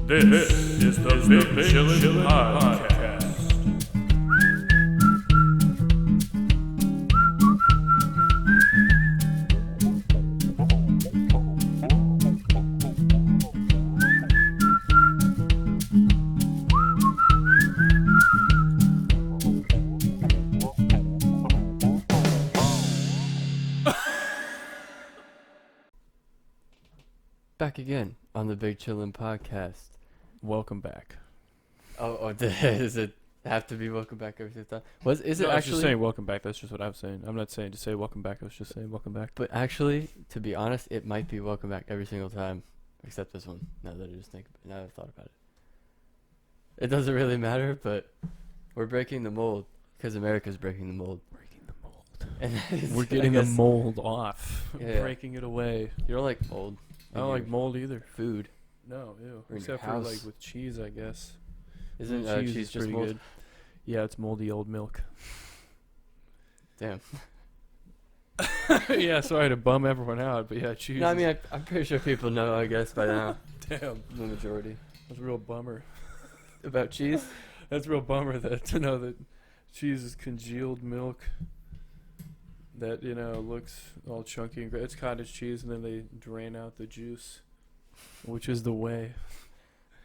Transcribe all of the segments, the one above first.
This is the Big Chillin Podcast. Back again on the Big Chillin Podcast. Welcome back. Does it have to be welcome back every single time? Is it I was actually? just saying welcome back. That's just what I'm saying. I'm not saying to say welcome back. I was just saying welcome back. But actually, to be honest, it might be welcome back every single time, except this one. Now that I've thought about it, it doesn't really matter. But we're breaking the mold because America's breaking the mold. Breaking the mold. And We're getting the mold off. Yeah. Breaking it away. You don't like mold. I don't like mold either. Food. No, ew. Or in Except your for house. like with cheese, I guess. Isn't cheese cheese is just pretty mold? good. Yeah, it's moldy old milk. Damn. Yeah, sorry to bum everyone out, but yeah, cheese. No, I mean I'm pretty sure people know. I guess by now, Damn, the majority that's a real bummer. about cheese. That's a real bummer to know that cheese is congealed milk that, looks all chunky and great. It's cottage cheese, and then they drain out the juice, which is the way.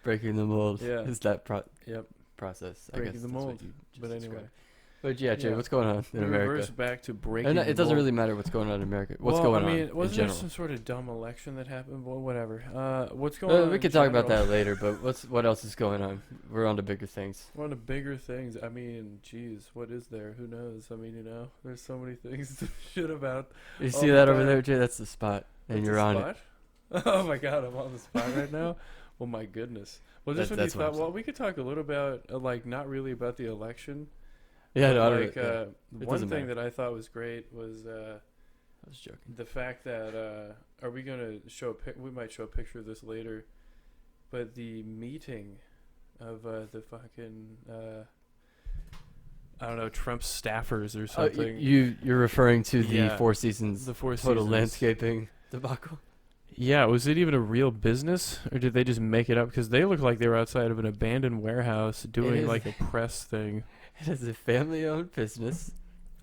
Breaking the mold. Yeah. Is that Yep. process? I Breaking guess the that's what mold. you just But anyway. described. But yeah, Jay, Yeah. what's going on in We America? reverse back to breaking And the it doesn't mold. really matter what's going on in America. What's well, going I mean, on wasn't in there general? some sort of dumb election that happened? Well, whatever. What's going on We in could talk about general? that later, but what else is going on? We're on to bigger things. One of the bigger things, I mean, geez, what is there? Who knows? I mean, there's so many things to shit about. You All see the that over time. there, Jay? That's the spot, and That's you're the on it. spot? Oh my god, I'm on the spot right now. Well, my goodness. Well, just when you That's what I'm thought, well, we could talk a little about, not really about the election. Yeah, but no, I don't like, really- yeah. one doesn't thing matter. that I thought was great was I was joking. the fact that, are we gonna show? We might show a picture of this later, but the meeting of the fucking, I don't know, Trump's staffers or something. You're referring to the Yeah. Four Seasons the Four total Seasons. landscaping debacle? Yeah, was it even a real business, or did they just make it up? Because they look like they were outside of an abandoned warehouse doing is. like a press thing. It is a family-owned business.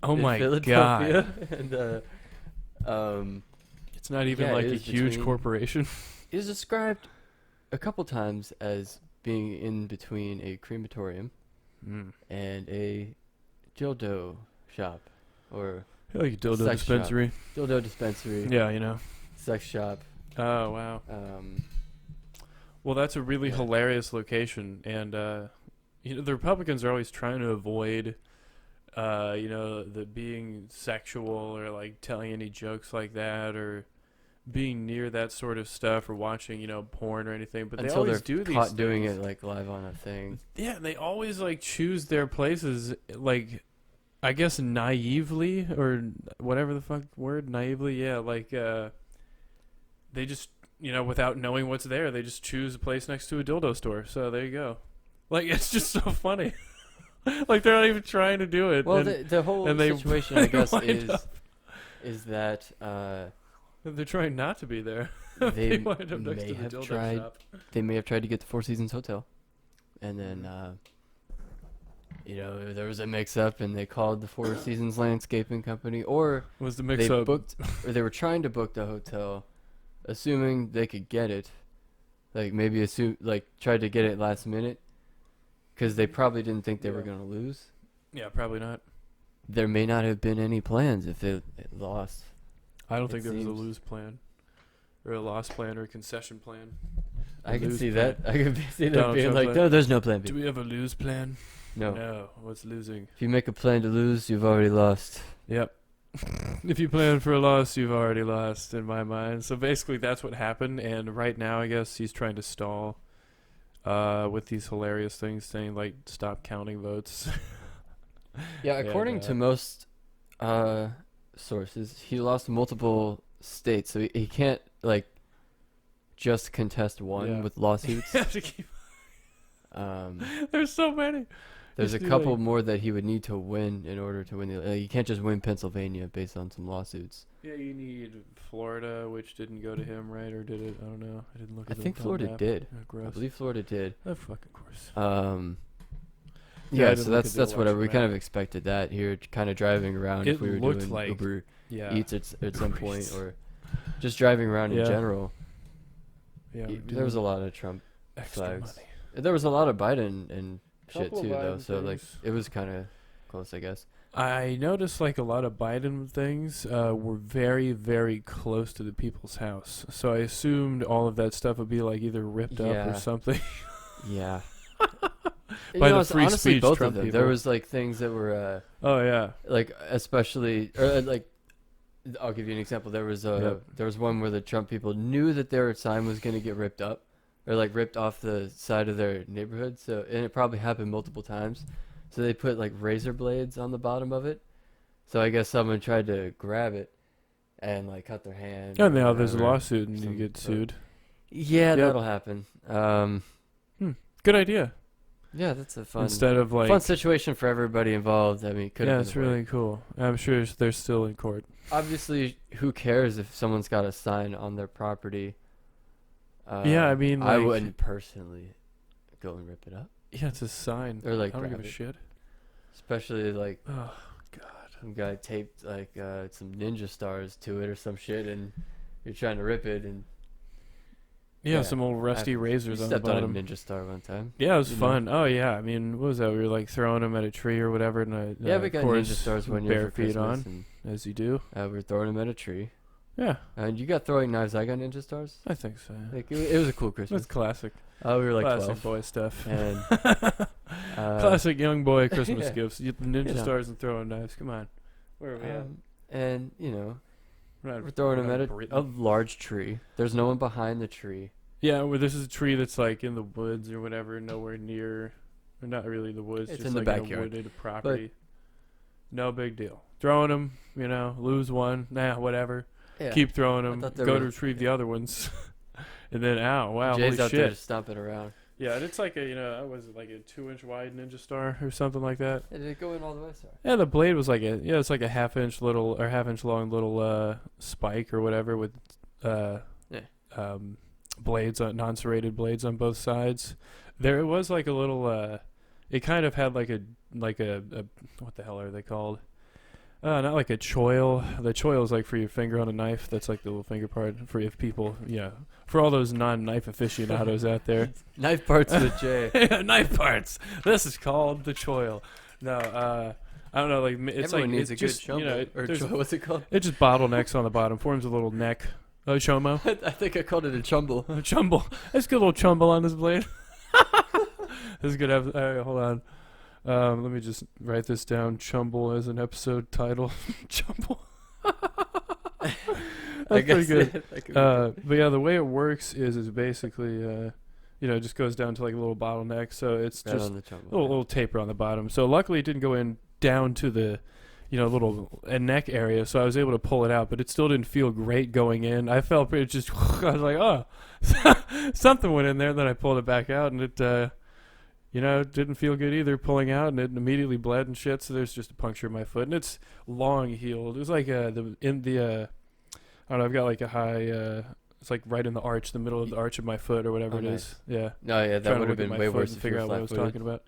Oh in my Philadelphia, god! And It's not even yeah, like it a is huge between- corporation. it is described a couple times as being in between a crematorium Mm. and a dildo shop, or Like a dildo Sex shop. dispensary. dildo dispensary, Yeah, sex shop. Oh wow. Well, that's a really Yeah. hilarious location, and the Republicans are always trying to avoid, the being sexual or like telling any jokes like that or being near that sort of stuff or watching, porn or anything. But they until always they're do these caught doing things. it like live on a thing. Yeah, they always like choose their places like, I guess naively or whatever the fuck word, naively. Yeah, like they just, without knowing what's there, they just choose a place next to a dildo store. So there you go. Like, it's just so funny. Like, they're not even trying to do it. Well, and the whole and they situation, I guess, wind up- is that they're trying not to be there. they wind up next may to the have dildo tried. shop. They may have tried to get the Four Seasons Hotel, and then there was a mix-up, and they called the Four Seasons Landscaping Company, or Was the they mix up? booked, or they were trying to book the hotel, assuming they could get it, like maybe tried to get it last minute, because they probably didn't think they were Yeah. gonna lose. Yeah, probably not. There may not have been any plans if they lost. I don't It think there was a seems- lose plan, or a loss plan, or a concession plan. I can lose see plan. that. I could see that Donald being Trump like, plan. no, there's no plan B. Do we have a lose plan? No. No. What's losing? If you make a plan to lose, you've already lost. Yep. If you plan for a loss, you've already lost, in my mind. So basically, that's what happened. And right now, I guess he's trying to stall with these hilarious things, saying like, "Stop counting votes." Yeah, And, according to most sources, he lost multiple states, so he can't just contest one Yeah. with lawsuits. You have to keep- There's so many. There's a Just do, couple like- more that he would need to win in order to win the. You can't just win Pennsylvania based on some lawsuits. Yeah, you need Florida, which didn't go to him, right? Or did it? I don't know. I didn't look I at the think dumb Florida map. did. Oh, I gross. believe Florida did. Oh, fucking course. Yeah, I didn't so look that's at the that's whatever. We election kind of map. expected that here, kind of driving around It if we were looked doing like- Uber Yeah. Eats at some point, Eats. or just driving around Yeah. in general. Yeah. There was a lot of Trump extra flags. money. There was a lot of Biden and shit Couple of too, though. Biden So like, things. it was kind of close, I guess. I noticed like a lot of Biden things were very, very close to the people's house. So I assumed all of that stuff would be like either ripped up Yeah. or something. Yeah. By the free honestly, speech both Trump of them. people. There was like things that were Oh yeah. like especially or like. I'll give you an example. There was there was one where the Trump people knew that their sign was going to get ripped up, or like ripped off the side of their neighborhood. So and it probably happened multiple times. So they put like razor blades on the bottom of it. So I guess someone tried to grab it and like cut their hand. Yeah, or now there's a whatever. lawsuit and you Some- get sued. Yeah, Yep. that'll happen. Good idea. Yeah, that's a fun Instead of like, fun situation for everybody involved. I mean, it could yeah, have it's been worse. really cool. I'm sure they're still in court. Obviously, who cares if someone's got a sign on their property? Yeah, I mean, I like- wouldn't personally go and rip it up, Yeah, it's a sign. or like I don't grab give a it. shit. Especially like Oh God. some guy taped like some ninja stars to it or some shit, and you're trying to rip it, and Yeah, Yeah, some old rusty razors you on the stepped on a bottom. ninja star one time. Yeah, it was you know. fun. Oh yeah, I mean, what was that? We were like throwing them at a tree or whatever, and Yeah, we of got course, ninja stars one year bare for feet Christmas, on, as you do. and we were throwing them at a tree. Yeah, And you got throwing knives. I got ninja stars. I think so. Yeah. Like it was a cool Christmas. That's classic. We were like Classic 12, boy stuff. and Classic young boy Christmas yeah. gifts. You get the ninja You know. stars and throwing knives. Come on. Where are we at? and you know, We're not- we're throwing we're them not at Britain. a large tree. There's no one behind the tree. Yeah, where this is a tree that's like in the woods or whatever, nowhere near, or not really the woods, It's just in the like in a backyard. wooded property. No big deal. Throwing them, lose one, whatever. Yeah. Keep throwing I them. thought they Go were- to retrieve the other ones, and then wow, Jay's holy out there shit. stomping around. Yeah, and it's like a was it like a 2-inch wide ninja star or something like that. Did it go in all the way? Sorry. Yeah, the blade was like it's like a half-inch long little spike or whatever with blades on non-serrated blades on both sides. There was like a little it kind of had like a what the hell are they called? Not like a choil. The choil is like for your finger on a knife. That's like the little finger part for if people, for all those non-knife aficionados out there. Knife parts with Jay. Knife parts. This is called the choil. No, I don't know. Like it's Everyone like needs it's a good just chomo. Or there's- what's it called? it just bottlenecks on the bottom, forms a little neck. Oh, chomo. I think I called it a chumble. Chumble. Let's get a little chumble on this blade. This is good. Hold on. Let me just write this down. Chumble as an episode title. Chumble. That's pretty good. That could be good. But yeah, the way it works is basically, it just goes down to like a little bottleneck. So it's Right just on the chumble. little taper on the bottom. So luckily it didn't go in down to the, little neck area. So I was able to pull it out, but it still didn't feel great going in. I felt pretty just, I was like, oh, something went in there. Then I pulled it back out and it, didn't feel good either pulling out, and it immediately bled and shit. So there's just a puncture in my foot, and it's long healed. It was like I don't know, I've got like a high, it's like right in the arch, the middle of the arch of my foot or whatever Oh, it is. Yeah. No, yeah, Trying that to would have look at been my way foot worse and if you figure were out what I was flat-footed. talking about.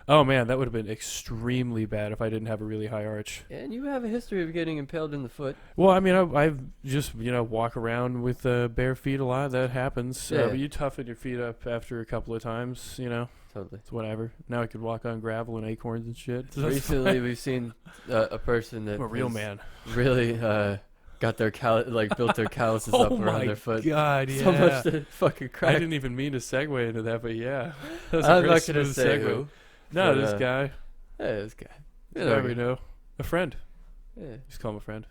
Oh man, that would have been extremely bad if I didn't have a really high arch. And you have a history of getting impaled in the foot. Well, I mean, I've just walk around with bare feet a lot. That happens. Yeah. But you toughen your feet up after a couple of times. Totally. It's whatever. Now I could walk on gravel and acorns and shit. So that's Recently, we've seen a person that I'm a real has man. really got their built their calluses Oh up around my their foot. God, yeah. So much that it fucking I cracked. didn't even mean to segue into that, but yeah. That was a I'm great not gonna smooth say segue. who. No, but, this guy. Hey, this guy. This guy we know. A friend. Yeah. Just call him a friend.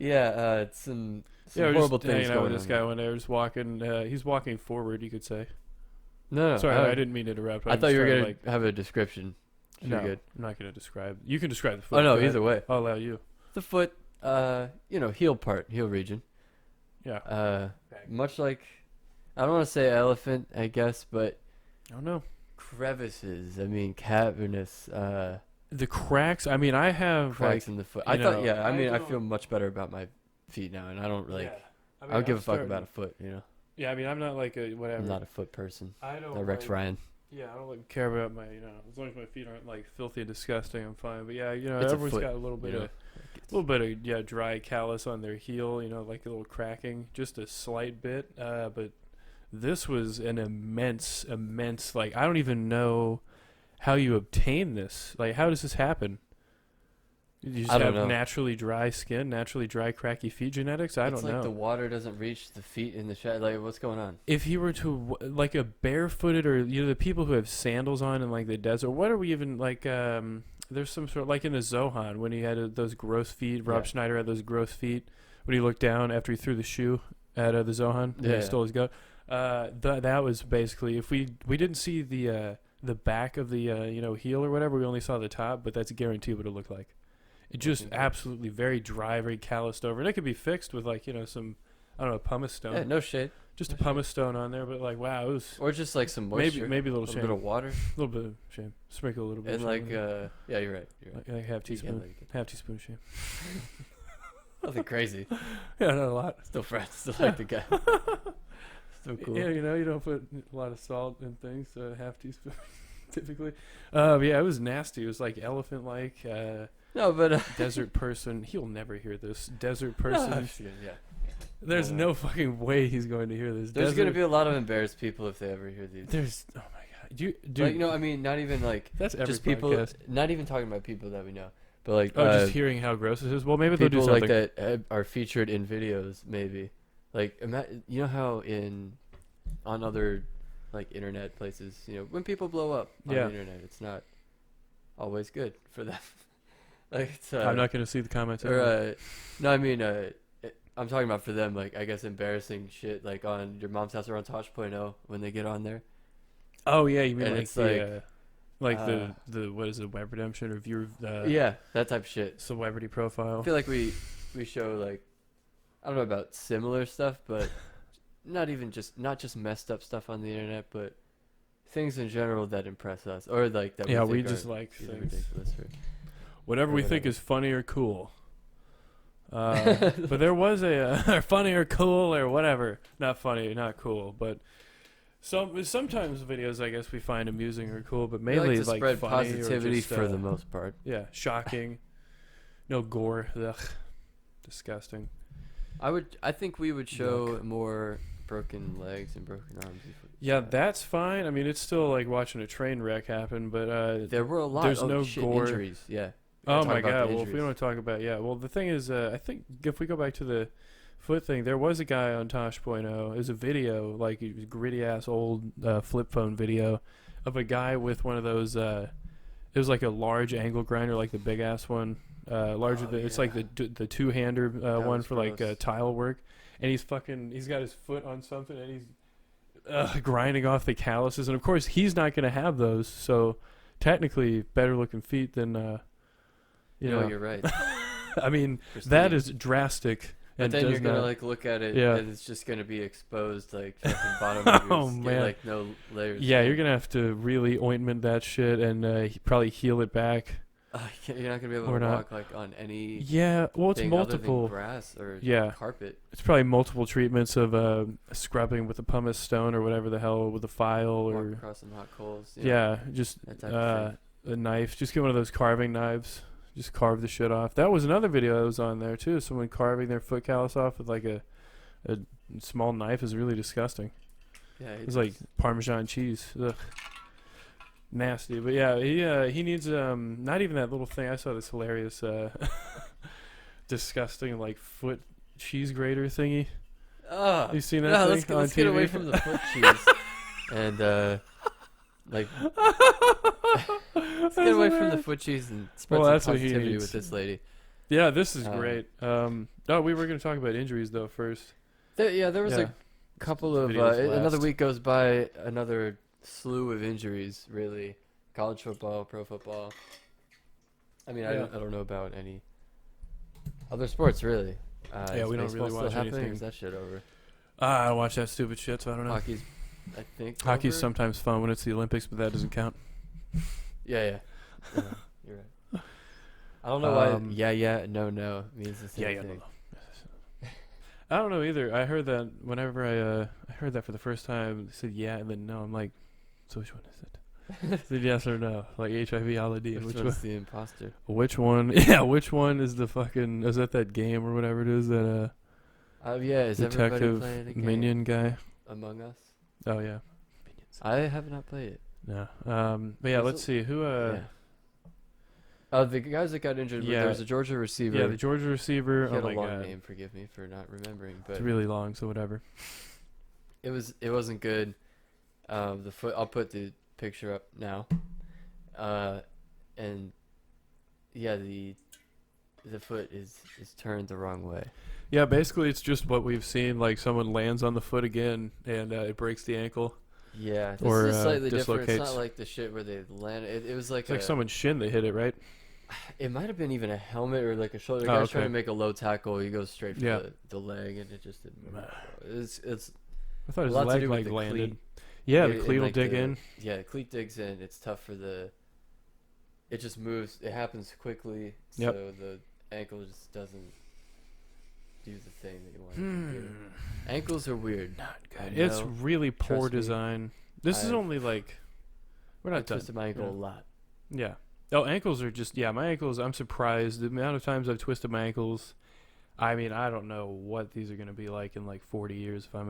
It's some Yeah, we're horrible just things hanging out going with this on. guy one day. We're just walking. He's walking forward, you could say. No, Sorry, I didn't mean to interrupt. I I'm thought just you were trying gonna to, have a description. No, You're good. I'm not gonna describe. You can describe the foot. Oh no, Go ahead. either way. I'll allow you. The foot, heel region. Yeah. Much like, I don't want to say elephant, I guess, but I don't know. crevices. I mean, cavernous. The cracks. I mean, I have Cracks like in the foot. you I thought, know, yeah. I mean, I don't- feel much better about my feet now, and I don't like. yeah. I I mean, don't give I'm a fuck starting- about a foot. You know, Yeah, I mean, I'm not like a whatever. I'm not a foot person. I don't. No Rex like, Ryan. Yeah, I don't like care about my as long as my feet aren't like filthy and disgusting, I'm fine. But yeah, It's a everyone's foot, got a little bit you know? of dry callus on their heel, like a little cracking, just a slight bit. But this was an immense, like I don't even know how you obtain this. Like, how does this happen? You just I don't have know. naturally dry skin, naturally dry, cracky feet genetics. I It's don't like know. the water doesn't reach the feet in the shed. Like, what's going on? If you were to like a barefooted or the people who have sandals on in like the desert, what are we even like? There's some sort like in the Zohan when he had those gross feet. Rob Yeah. Schneider had those gross feet when he looked down after he threw the shoe at the Zohan. And Yeah. he stole his goat. That was basically if we didn't see the back of the heel or whatever, we only saw the top, but that's guaranteed what it looked like. It just Okay. absolutely very dry, very calloused over, and it could be fixed with like some I don't know pumice stone. Yeah, no shade. Just a No shade. pumice stone on there, but like wow, it was Or just like some moisture. maybe a a little little shame, bit of water, a little bit of shame, sprinkle a little bit, and of like shame in there. yeah, you're right. You're right. Like half You can, teaspoon, like, you half teaspoon of shame. can. Nothing crazy. Yeah, not a lot. Still friends. Still like the guy. Still cool. Yeah, you don't put a lot of salt in things, so half teaspoon typically. Yeah, it was nasty. It was like elephant like. No, but Desert person. He'll never hear this. Desert no, person. I'm just kidding, yeah. There's No. no fucking way he's going to hear this. There's Desert, gonna be a lot of embarrassed people if they ever hear these. There's. Oh my god. Dude. Like, I mean, not even like That's every just people. podcast. Not even talking about people that we know, but like Just hearing how gross this is. Well, maybe they'll do people something. like that are featured in videos. Maybe, like, you know how on other like internet places, when people blow up on Yeah. the internet, it's not always good for them. Like, it's I'm not going to see the comments. or anyway. no, I mean I'm talking about for them, like, I guess embarrassing shit, like on Your Mom's House or on Tosh.0 when they get on there. Oh yeah, you mean and like it's the like, the what is it, web redemption or viewer Yeah, that type of shit. celebrity I profile. feel like we show, like, I don't know about similar stuff, but not just messed up stuff on the internet, but things in general that impress us, or like that. Yeah, we we think just are like either things. ridiculous or Whatever or we think whatever. is funny or cool. But there was a funny or cool or whatever. Not funny, not cool, but sometimes videos I guess we find amusing or cool, but We like mainly to like spread funny positivity or just, for the most part. yeah, shocking. No gore. Ugh. Disgusting. I think we would show more broken legs and broken arms. Yeah, that's fine. I mean, it's still like watching a train wreck happen, but There were a lot there's of no gore. injuries. Yeah. oh Talk my about the god. Well, if we injuries. want to talk about well, the thing is, I think if we go back to the foot thing, there was a guy on Tosh.0. It was a video, like a gritty ass old flip phone video of a guy with one of those. It was like a large angle grinder, like the big ass one, larger Oh, than it's yeah. like the two hander That one was for like gross. tile work, and he's got his foot on something and he's grinding off the calluses, and of course he's not going to have those, so technically better looking feet than you know. You're right. I mean, Pristine. that is drastic. But And then does you're gonna not- like look at it, Yeah. and it's just gonna be exposed, like fucking bottom of your Oh, skin, man. like no layers. yeah, you're gonna have to really ointment that shit and probably heal it back. You're not gonna be able Or to not. walk like on any Yeah, well, it's thing other than multiple. grass or Yeah. carpet. It's probably multiple treatments of scrubbing with a pumice stone or whatever the hell with a file Walk or across some hot coals. yeah, just that type of thing. a knife. Just get one of those carving knives. Just carve the shit off. That was another video that was on there too. Someone carving their foot callus off with like a small knife is really disgusting. Yeah, It's like Parmesan cheese. Ugh. Nasty. But yeah, he needs not even that little thing. I saw this hilarious disgusting like foot cheese grater thingy. You seen that no, thing let's on get TV? away from the foot cheese and like let's get away from the foot cheese and spread Well, that's some what he positivity needs. with this lady. Yeah, this is Um, great. We were going to talk about injuries though first. There was Yeah. a couple of Videos another last. week goes by, another slew of injuries. Really, college football, pro football. I mean, Yeah. I don't know about any other sports really. Yeah, Is we don't baseball really still watch happening, or anything. is that shit over? I don't watch that stupid shit, so I don't know. Hockey's I think. Hockey's over. sometimes fun when it's the Olympics, but that doesn't count. Yeah. You're right. I don't know why. Yeah. No means the same thing. No. I don't know either. I heard that whenever I heard that for the first time. They said yeah and then no. I'm like, so which one is it? Is it yes or no? Like HIV, Aladdin. Which Which one's one? the imposter? Which one? Yeah, which one is the fucking? Is that game or whatever it is that Yeah. Is everybody detective playing a game? minion guy? Among Us. Oh yeah, minions. I have not played it. No. But yeah, let's see who. The guys that got injured. Yeah. There was a Georgia receiver. Yeah, the Georgia receiver. He Oh had my a long god, name. Forgive me for not remembering, but it's really long. So whatever. it wasn't good. The foot. I'll put the picture up now. And yeah, the foot is turned the wrong way. Yeah, basically it's just what we've seen. Like someone lands on the foot again and it breaks the ankle. Yeah, this Or, is slightly different. It's dislocates. not like the shit where they land. It was like It's like someone's shin they hit it, right? It might have been even a helmet or like a shoulder. The Oh, guy's trying to okay. make a low tackle. He goes straight for Yeah. the leg, and it just didn't move. It's I thought his a lot to leg do with like the landed. cleat. Yeah, It- the it cleat will like dig the- in. Yeah, the cleat digs in. It's tough for the. It just moves. It happens quickly, Yep. so the ankle just doesn't do the thing that you want it to do. Ankles are weird. Not I good. It's know. really poor Trust me. design. This is I've- only like we're I not done. twisted my ankle Yeah. a lot. Yeah. Oh, ankles are just my ankles. I'm surprised the amount of times I've twisted my ankles. I mean, I don't know what these are gonna be like in like 40 years if I'm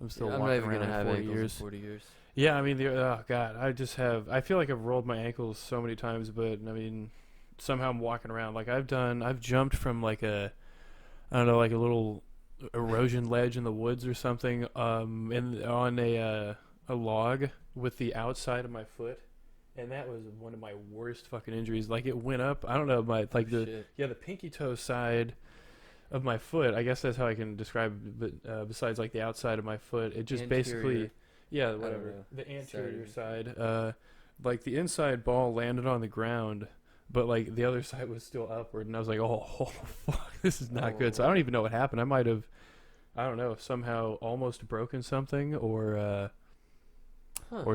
still I'm walking not even around gonna in have 40 ankles years. in 40 years. Yeah, I mean, oh god, I feel like I've rolled my ankles so many times, but I mean, somehow I'm walking around like I've jumped from like I don't know, like a little erosion ledge in the woods or something, on a log with the outside of my foot, and that was one of my worst fucking injuries. Like it went up, I don't know, the pinky toe side of my foot. I guess that's how I can describe it. But besides like the outside of my foot, it just basically. Yeah, don't whatever. know. The anterior Side. side. Like the inside ball landed on the ground, but like the other side was still upward, and I was like, oh fuck, this is not good. So I don't even know what happened. I might have, I don't know, somehow almost broken something or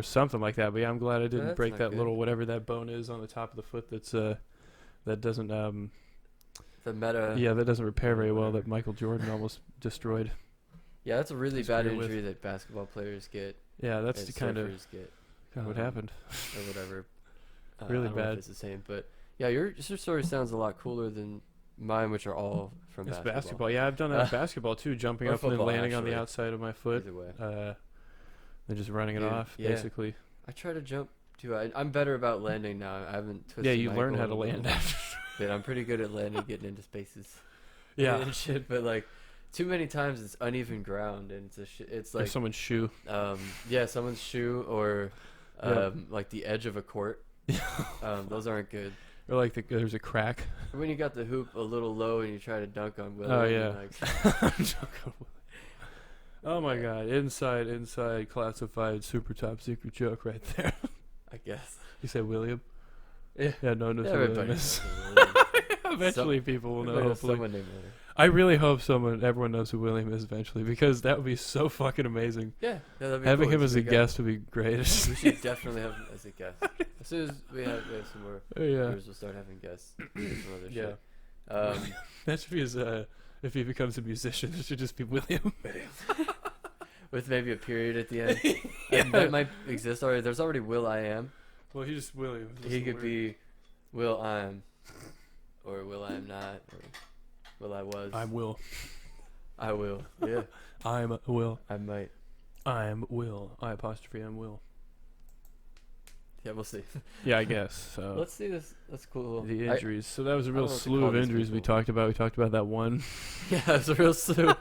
something like that. But yeah, I'm glad I didn't that's break not that good. little whatever that bone is on the top of the foot that doesn't The meta. that doesn't repair very well, whatever. that Michael Jordan almost destroyed. Yeah, that's a really He's bad great with- injury that basketball players get. Yeah, that's and the kind of surfers get, what happened. or whatever. Really I don't know bad. if it's the same, but yeah, your story sounds a lot cooler than mine, which are all from It's basketball. basketball. Yeah, I've done that in basketball too, jumping or up and then football, landing on the actually. outside of my foot. Either way, Then just running it Dude, off, yeah. basically. I try to jump too. I'm better about landing now. I haven't twisted. Yeah, you my learn ankle how in to a land while. after. Dude, I'm pretty good at landing, getting into spaces. Yeah. and shit. But like, too many times it's uneven ground, and it's Like like someone's shoe. someone's shoe or Yeah. like the edge of a court. Those aren't good. Or like there's a crack. When you got the hoop a little low and you try to dunk on Will. Oh, yeah. Like, Oh my god. Inside classified super top secret joke right there. I guess. You said William? Yeah. Yeah, no one knows who Everybody William knows is. who William is. Eventually people will know, Everybody knows hopefully. someone named William. I really hope everyone knows who William is eventually, because that would be so fucking amazing. Yeah, that'd be Having cool. him He's as a good guy. guest would be great. We should definitely have him as a guest. As soon as we have some more Yeah. viewers, we'll start having guests. Do some other Yeah. shit. That should be his, if he becomes a musician, it should just be William. With maybe a period at the end. Yeah. That might exist already. There's already Will I Am. Well, he's just William. He could be Will I Am. Or Will I Am Not. Or Will I Was. I'm Will. I will. Yeah. I'm Will. I might. I'm Will. I apostrophe I'm Will. Yeah, we'll see. Yeah, I guess. So Let's see this. That's cool. the injuries. So that was a I real don't know what to slew call of these injuries we people. talked about. We talked about that one. Yeah, it's a real slew.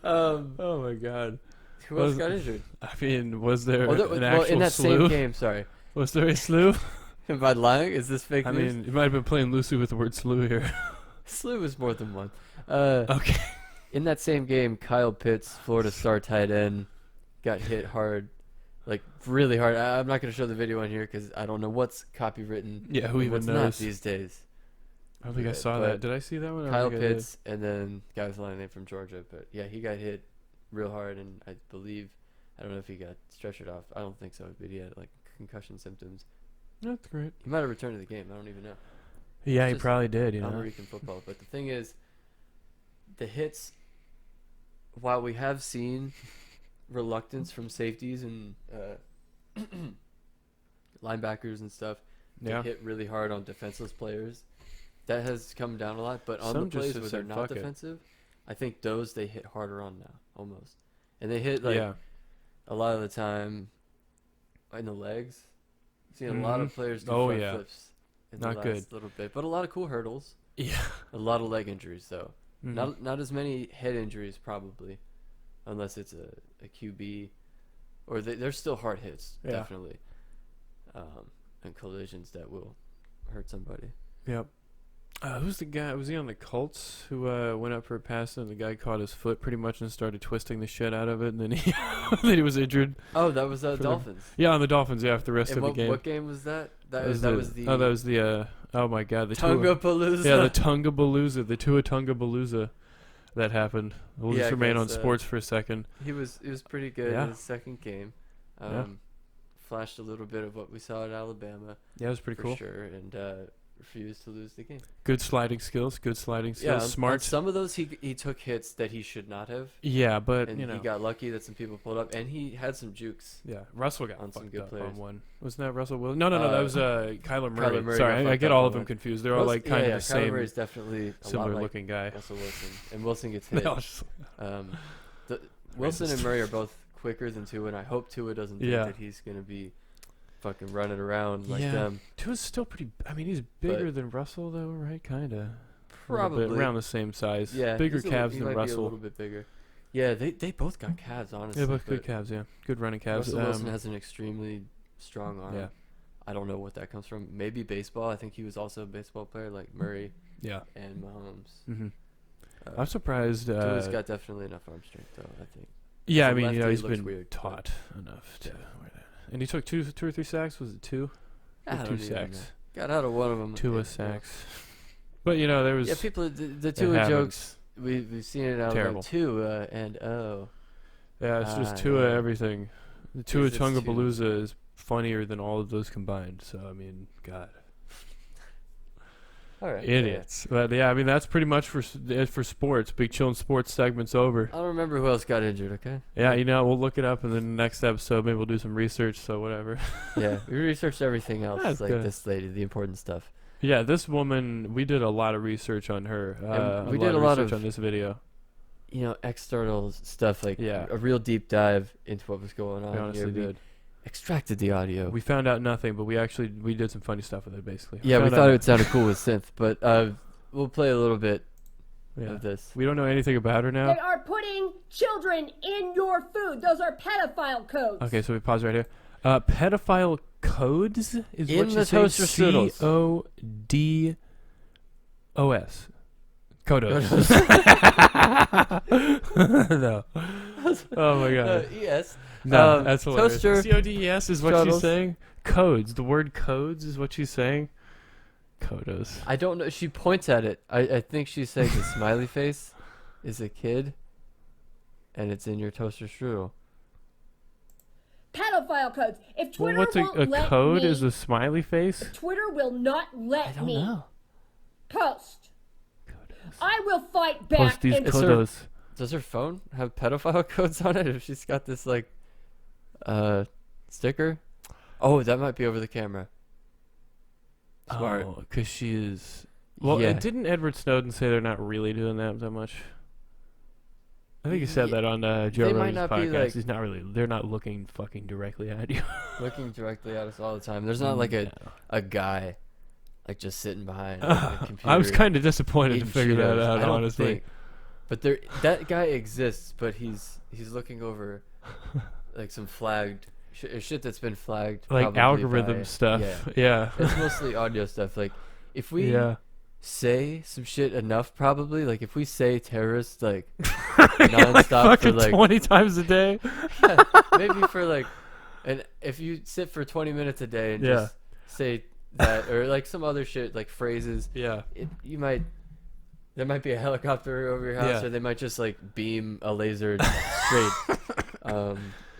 Oh my god. Who else Was- got injured? I mean, was there Well, an actual in that slew? same game, sorry. Was there a slew? Am I lying? Is this fake I news? mean, you might have been playing loosely with the word slew here. Slew is more than one. Okay. In that same game, Kyle Pitts, Florida star tight end, got hit hard, like really hard. I'm not going to show the video on here because I don't know what's copywritten. Yeah, who and even what's not knows? these days. I don't think I saw But that. Did I see that one? I don't Kyle think I did. Pitts, and then guy was lying name from Georgia, but yeah, he got hit real hard, and I believe I don't know if he got stretchered off. I don't think so, but he had like concussion symptoms. That's great. He might have returned to the game. I don't even know. Yeah, It's he just probably did. You know. American football. But the thing is, the hits. While we have seen reluctance from safeties and linebackers and stuff, Yeah. hit really hard on defenseless players. That has come down a lot, but on Some the just plays have where they're said, not "Fuck it." defensive, I think those they hit harder on now, almost. And they hit like Yeah. a lot of the time in the legs. I've seen a lot of Mhm. players do Oh, front yeah. flips in Not the good. last little bit, but a lot of cool hurdles. Yeah. A lot of leg injuries though. Mhm. Not as many head injuries probably, unless it's a QB, or there's still hard hits Yeah. definitely, and collisions that will hurt somebody. Yep. Who's the guy? Was he on the Colts who went up for a pass and the guy caught his foot pretty much and started twisting the shit out of it and then he then he was injured. Oh, that was the- Dolphins. Yeah, on the Dolphins. Yeah, for the rest And of the game. what game was that? That was the Oh, that was the. Oh my God, the Tungapalooza. Yeah, the Tungapalooza, the Tua Tungapalooza, that happened. We'll Yeah, just remain on 'cause, sports for a second. He was pretty good Yeah. in his second game. Yeah. Flashed a little bit of what we saw at Alabama Yeah, it was pretty for cool. sure, and refused to lose the game. Good sliding skills. Good sliding Yeah, skills. on Smart. some of those he took hits that he should not have, Yeah, but and you know. he got lucky that some people pulled up, and he had some jukes. Yeah, Russell got on some fucked good up players. on one. Wasn't that Russell Wilson? No, that was Kyler Murray. Kyler Murray got Sorry, I fucked get up all on of them one. confused. They're all like kind of the Kyler same, Murray's definitely a similar lot like looking guy. Russell Wilson, and Wilson gets hit. They all just- Wilson Racist. and Murray are both quicker than Tua, and I hope Tua doesn't think Yeah. that he's gonna be fucking running around like Yeah. them. Tua's still pretty. I mean, he's bigger than Russell though, right? Kind of. Probably around the same size. Yeah, bigger he's calves he than might be a Russell. little bit bigger. Yeah, they both got calves, honestly. Yeah, both good but calves. Yeah, good running calves. Russell Wilson has an extremely strong arm. Yeah. I don't know what that comes from. Maybe baseball. I think he was also a baseball player like Murray Yeah. and Mahomes. hmm Uh, I'm surprised. Tua's got definitely enough arm strength, though, I think. Yeah, As I a mean, you know, lefty, he's it looks been weird, but- taught enough to. Yeah. wear that. And he took two or three sacks. Was it two? I Or don't two even sacks. know. Got out of one of them. Tua sacks. But you know, there was. Yeah, people, the it Tua happens. jokes, we've seen it out Terrible. like Tua and oh. Yeah, it's just Ah, Tua yeah. everything. The Tua It's Tungapalooza is funnier than all of those combined. So I mean, God, All right. idiots. But yeah, I mean that's pretty much it for sports. Big Chillin Sports segment's over. I don't remember who else got injured, okay? Yeah, you know, we'll look it up in the next episode. Maybe we'll do some research. So whatever. Yeah, we researched everything else, That's like good. this lady, the important stuff. Yeah, this woman, we did a lot of research on her. we did a lot research of- on this video. You know, external stuff, like Yeah. a real deep dive into what was going We on honestly here. We did. extracted the audio. We found out nothing, but we did some funny stuff with it. Basically, yeah, we found thought out- it sounded cool with synth, but we'll play a little bit Yeah. of this. We don't know anything about her now. They are putting children in your food. Those are pedophile codes. Okay, so we pause right here. Pedophile codes is In what you the say? toaster strudels. CODOS. Codos. No. Oh my god. Yes. No, that's hilarious. toaster CODES is what she's struddles. saying. Codes. The word codes is what she's saying. Codos. I don't know. She points at it. I think she's saying the smiley face is a kid, and it's in your toaster strudel. Pedophile codes. If Well, Twitter what's won't a let code? me, Is a smiley face? Twitter will not I let don't me know. post. Codos. I will fight back. Post these and It's her- codos. Does her phone have pedophile codes on it? If she's got this like, sticker. Oh, that might be over the camera. Smart. Oh, because she is. Well, Yeah. didn't Edward Snowden say they're not really doing that much? I think he said Yeah, that on Joe they might Rogan's not be, podcast. like- He's not really. They're not looking fucking directly at you. Looking directly at us all the time. There's not like No. a guy, like just sitting behind a computer. I was kind of disappointed to eating figure that Cheetos. out, I don't honestly. think- But that guy exists, but he's looking over like some flagged shit that's been flagged. Like probably algorithm by- stuff. Yeah, Yeah. it's mostly audio stuff. Like if we Yeah. say some shit enough, probably like if we say terrorist like Like nonstop for fucking like 20 times a day. maybe for like, and if you sit for 20 minutes a day and Yeah. just say that or like some other shit like phrases, Yeah. there might be a helicopter over your house, Yeah. or they might just like beam a laser straight.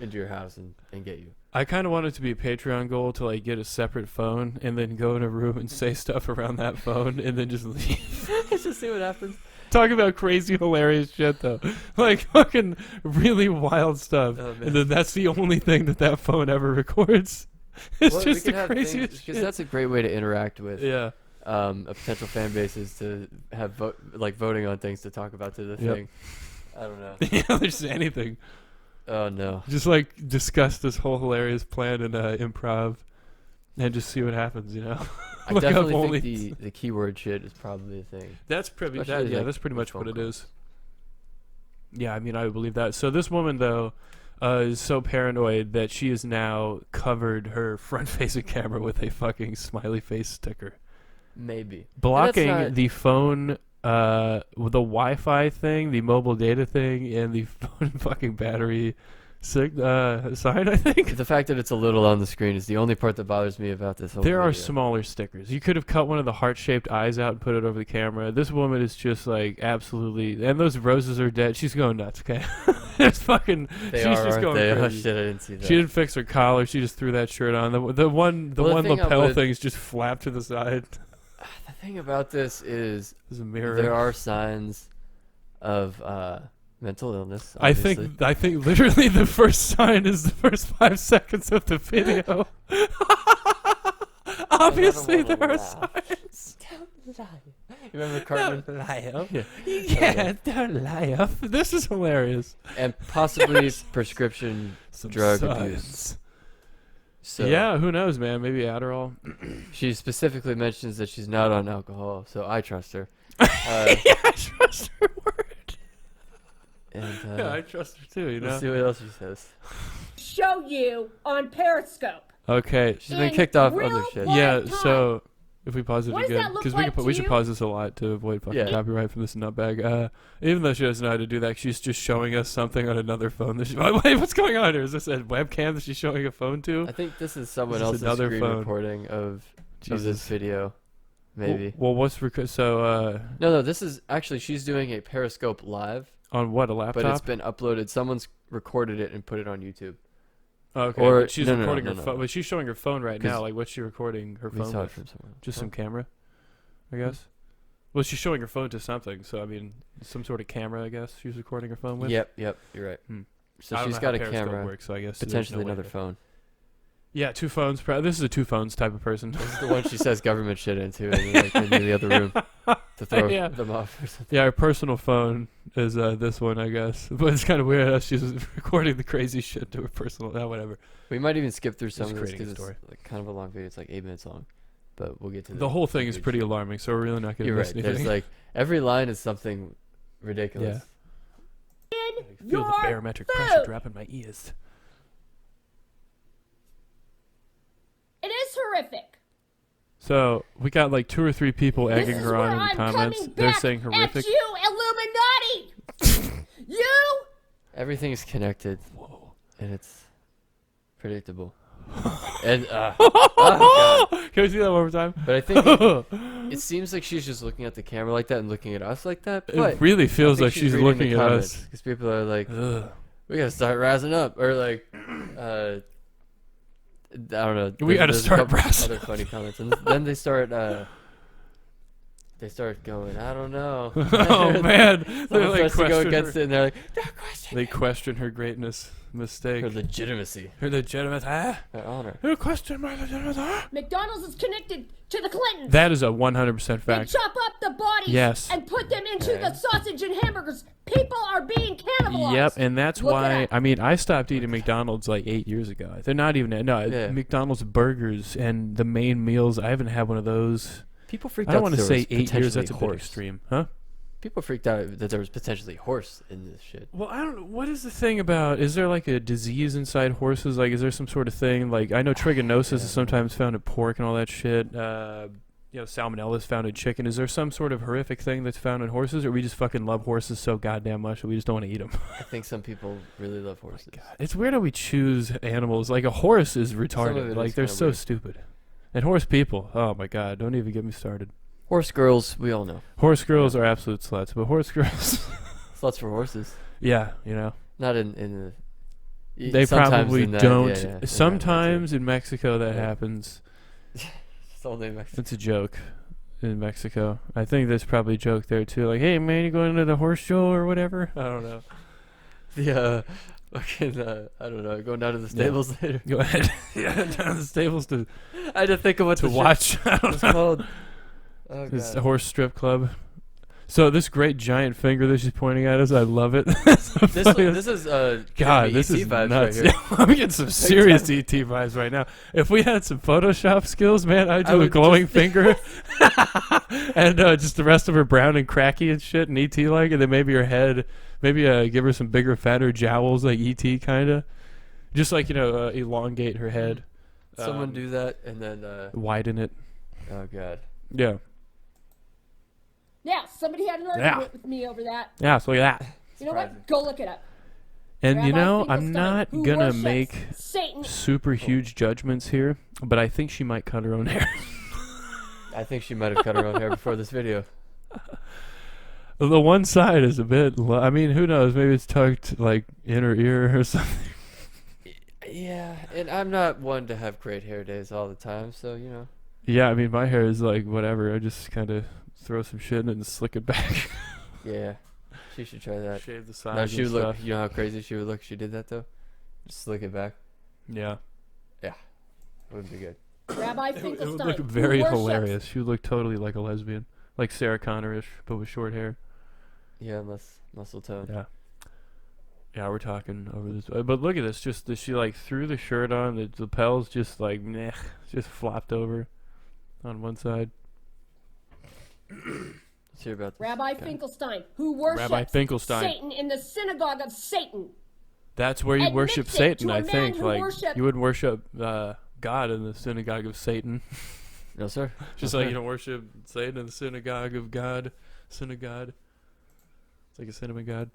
into your house and get you. I kind of want it to be a Patreon goal to like get a separate phone and then go in a room and say stuff around that phone and then just leave. Just see what happens. Talk about crazy, hilarious shit though, like fucking really wild stuff, Oh, man. and then that's the only thing that phone ever records. It's Well, just we the could have craziest because shit. that's a great way to interact with Yeah. a potential fan base is to have voting on things to talk about to the Yep. thing. I don't know. Yeah, there's anything. Oh no. Just like discuss this whole hilarious plan in improv, and just see what happens. You know. I Look up definitely only- think the keyword shit is probably a thing. That's pretty. Especially, Yeah, like, that's pretty with much what phone it calls. is. Yeah, I mean, I would believe that. So this woman though is so paranoid that she has now covered her front-facing camera with a fucking smiley face sticker, Maybe. blocking not- the phone, the Wi-Fi thing, the mobile data thing, and the phone fucking battery sign. I think. The fact that it's a little on the screen is the only part that bothers me about this whole There are video. smaller stickers. You could have cut one of the heart-shaped eyes out and put it over the camera. This woman is just like absolutely, and those roses are dead. She's going nuts. Okay, it's fucking. They she's are, just aren't going they? Oh crazy. shit, I didn't see that. She didn't fix her collar. She just threw that shirt on. The one Well, the thing I lapel would- thing's just flapped to the side. The thing about this is There's a mirror. there are signs of mental illness. I Obviously. think literally the first sign is the first 5 seconds of the video. Obviously there are signs. You remember Cartman? Don't lie up. Yeah. Yeah, don't lie up. This is hilarious. And possibly prescription Some drug signs. abuse. So Yeah, who knows, man? Maybe Adderall. she specifically mentions that she's not on alcohol, so I trust her. Yeah, I trust her word. And Yeah, I trust her too. You let's know. see what else she says. Show you on Periscope. Okay. She's been In kicked off real other shit. life. Yeah. time. So if we pause it What does again, that look because like we to should you? pause this a lot to avoid fucking Yeah. copyright from this nutbag. Even though she doesn't know how to do that, she's just showing us something on another phone. That wait, what's going on here? Is this a webcam that she's showing a phone to? I think this is someone This is else's another screen phone. recording of this Jesus. video. Maybe. Well, what's so No, this is actually she's doing a Periscope live, on what, a laptop? but it's been uploaded. Someone's recorded it and put it on YouTube. Okay, or- but she's no, no, recording no, her no, phone. no. But she's showing her phone right 'Cause now. Like, what's she recording her We phone saw it with? from someone. Just Huh? some camera, I guess. Well, she's showing her phone to something. So I mean, some sort of camera. I guess she's recording her phone with. Yep, you're right. Hmm. So I don't she's know got how a Periscope camera, works, so I guess there's potentially no way another to- phone. Yeah, 2 phones. This is a 2 phones type of person. This is the one she says government shit into, and then, like in the other room to throw Yeah. them off or something. Yeah, her personal phone is this one, I guess. But it's kind of weird how she's recording the crazy shit to her personal. Whatever. We might even skip through some Just of this creating a because story. it's like kind of a long video. It's like 8 minutes long, but we'll get to The whole thing is good pretty shit. alarming, so we're really not going to You're miss right. anything. There's like every line is something ridiculous. I feel Your the barometric food. pressure drop in my ears. It is horrific. So we got like 2 or 3 people This egging is her where on in the I'm comments. coming They're back saying horrific. at you, Illuminati. You. Everything is connected, Whoa. and it's predictable. And oh, God. Can we see that one more time? But I think it seems like she's just looking at the camera like that and looking at us like that. But It really feels like she's looking at us. because people are like, Ugh. we gotta start razzing up, or like, I don't know. We gotta there's a start couple razzing other funny comments, and then they start going, I don't know. Oh man, they're Someone like starts to go question against her. it, and they're like, don't question They question her greatness, mistake, her legitimacy, her legitimate. her honor. Who question my legitimate? McDonald's is connected to the Clintons. That is a 100% They fact. chop up the bodies Yes. and put them into Okay. the sausage and hamburgers. People are being cannibalized. Yep, and that's Look it why up. I mean I stopped eating McDonald's like 8 years ago. They're not even Yeah. McDonald's burgers and the main meals. I haven't had one of those. People freaked I out. don't want to that there say was 8 years. That's a potentially bit extreme, huh? People freaked out that there was potentially horse in this shit. Well, I don't know. What is the thing about? Is there like a disease inside horses? Like, is there some sort of thing? Like, I know trichinosis is sometimes found in pork and all that shit. Salmonella is found in chicken. Is there some sort of horrific thing that's found in horses, or we just fucking love horses so goddamn much that we just don't want to eat them? I think some people really love horses. It's weird how we choose animals. Like a horse is Some of retarded. it Like is they're kinda so weird. stupid. And horse people, oh my god, don't even get me started. Horse girls, we all know. Horse girls are absolute sluts, but horse girls, Sluts for horses. yeah, Not in the They Sometimes probably in that- don't. yeah, yeah, Sometimes in Mexico that Yeah. happens. It's only Mexico. It's a joke in Mexico. I think there's probably a joke there too. Like, hey man, you going to the horse show or whatever? I don't know. The fucking I don't know, going down to the stables later. Go ahead. Yeah, down to the stables to I had to think of what to the watch. I shit don't was know. called. Oh This god. horse strip club. So this great giant finger that she's pointing at us, I love it. This is God, giving me this ET is vibes nuts. right here. I'm getting some serious ET vibes right now. If we had some Photoshop skills, man, I'd I do a would glowing just- finger, and just the rest of her brown and cracky and shit, and ET like, and then maybe her head, maybe give her some bigger, fatter jowls like ET kind of, just like elongate her head. Someone do that and then Widen it. oh god. Yeah. Yeah, somebody had an argument with me over that. Yeah. So look at that. You know what? Surprising. Go look it up. And Rabbi I'm Finkelstein, not who gonna worships make Satan. super huge judgments here, but I think she might cut her own hair. I think she might have cut her own hair before this video. The one side is a bit. I mean, who knows? Maybe it's tucked like in her ear or something. Yeah, and I'm not one to have great hair days all the time, so you know. Yeah, I mean, my hair is like whatever. I just kind of throw some shit in it and slick it back. Yeah, she should try that. Shave the sides. No, she and would look. stuff. You know how crazy she would look if she did that though. Just slick it back. Yeah, Wouldn't be good. Rabbi it would Finkelstein. look who very worships- hilarious. She would look totally like a lesbian, like Sarah Connor-ish, but with short hair. Yeah, less muscle tone. Yeah. Yeah, we're talking over this. But look at this. Just she like threw the shirt on. The lapels just like meh, just flopped over on one side. Let's hear about this. Rabbi Finkelstein, who worships Rabbi Finkelstein. Satan in the synagogue of Satan. That's where you Admits worship it Satan, to a I man think. who Like worship- you wouldn't worship God in the synagogue of Satan. No, sir. Just like you don't worship Satan in the synagogue of God. Synagogue. It's like a cinnamon god.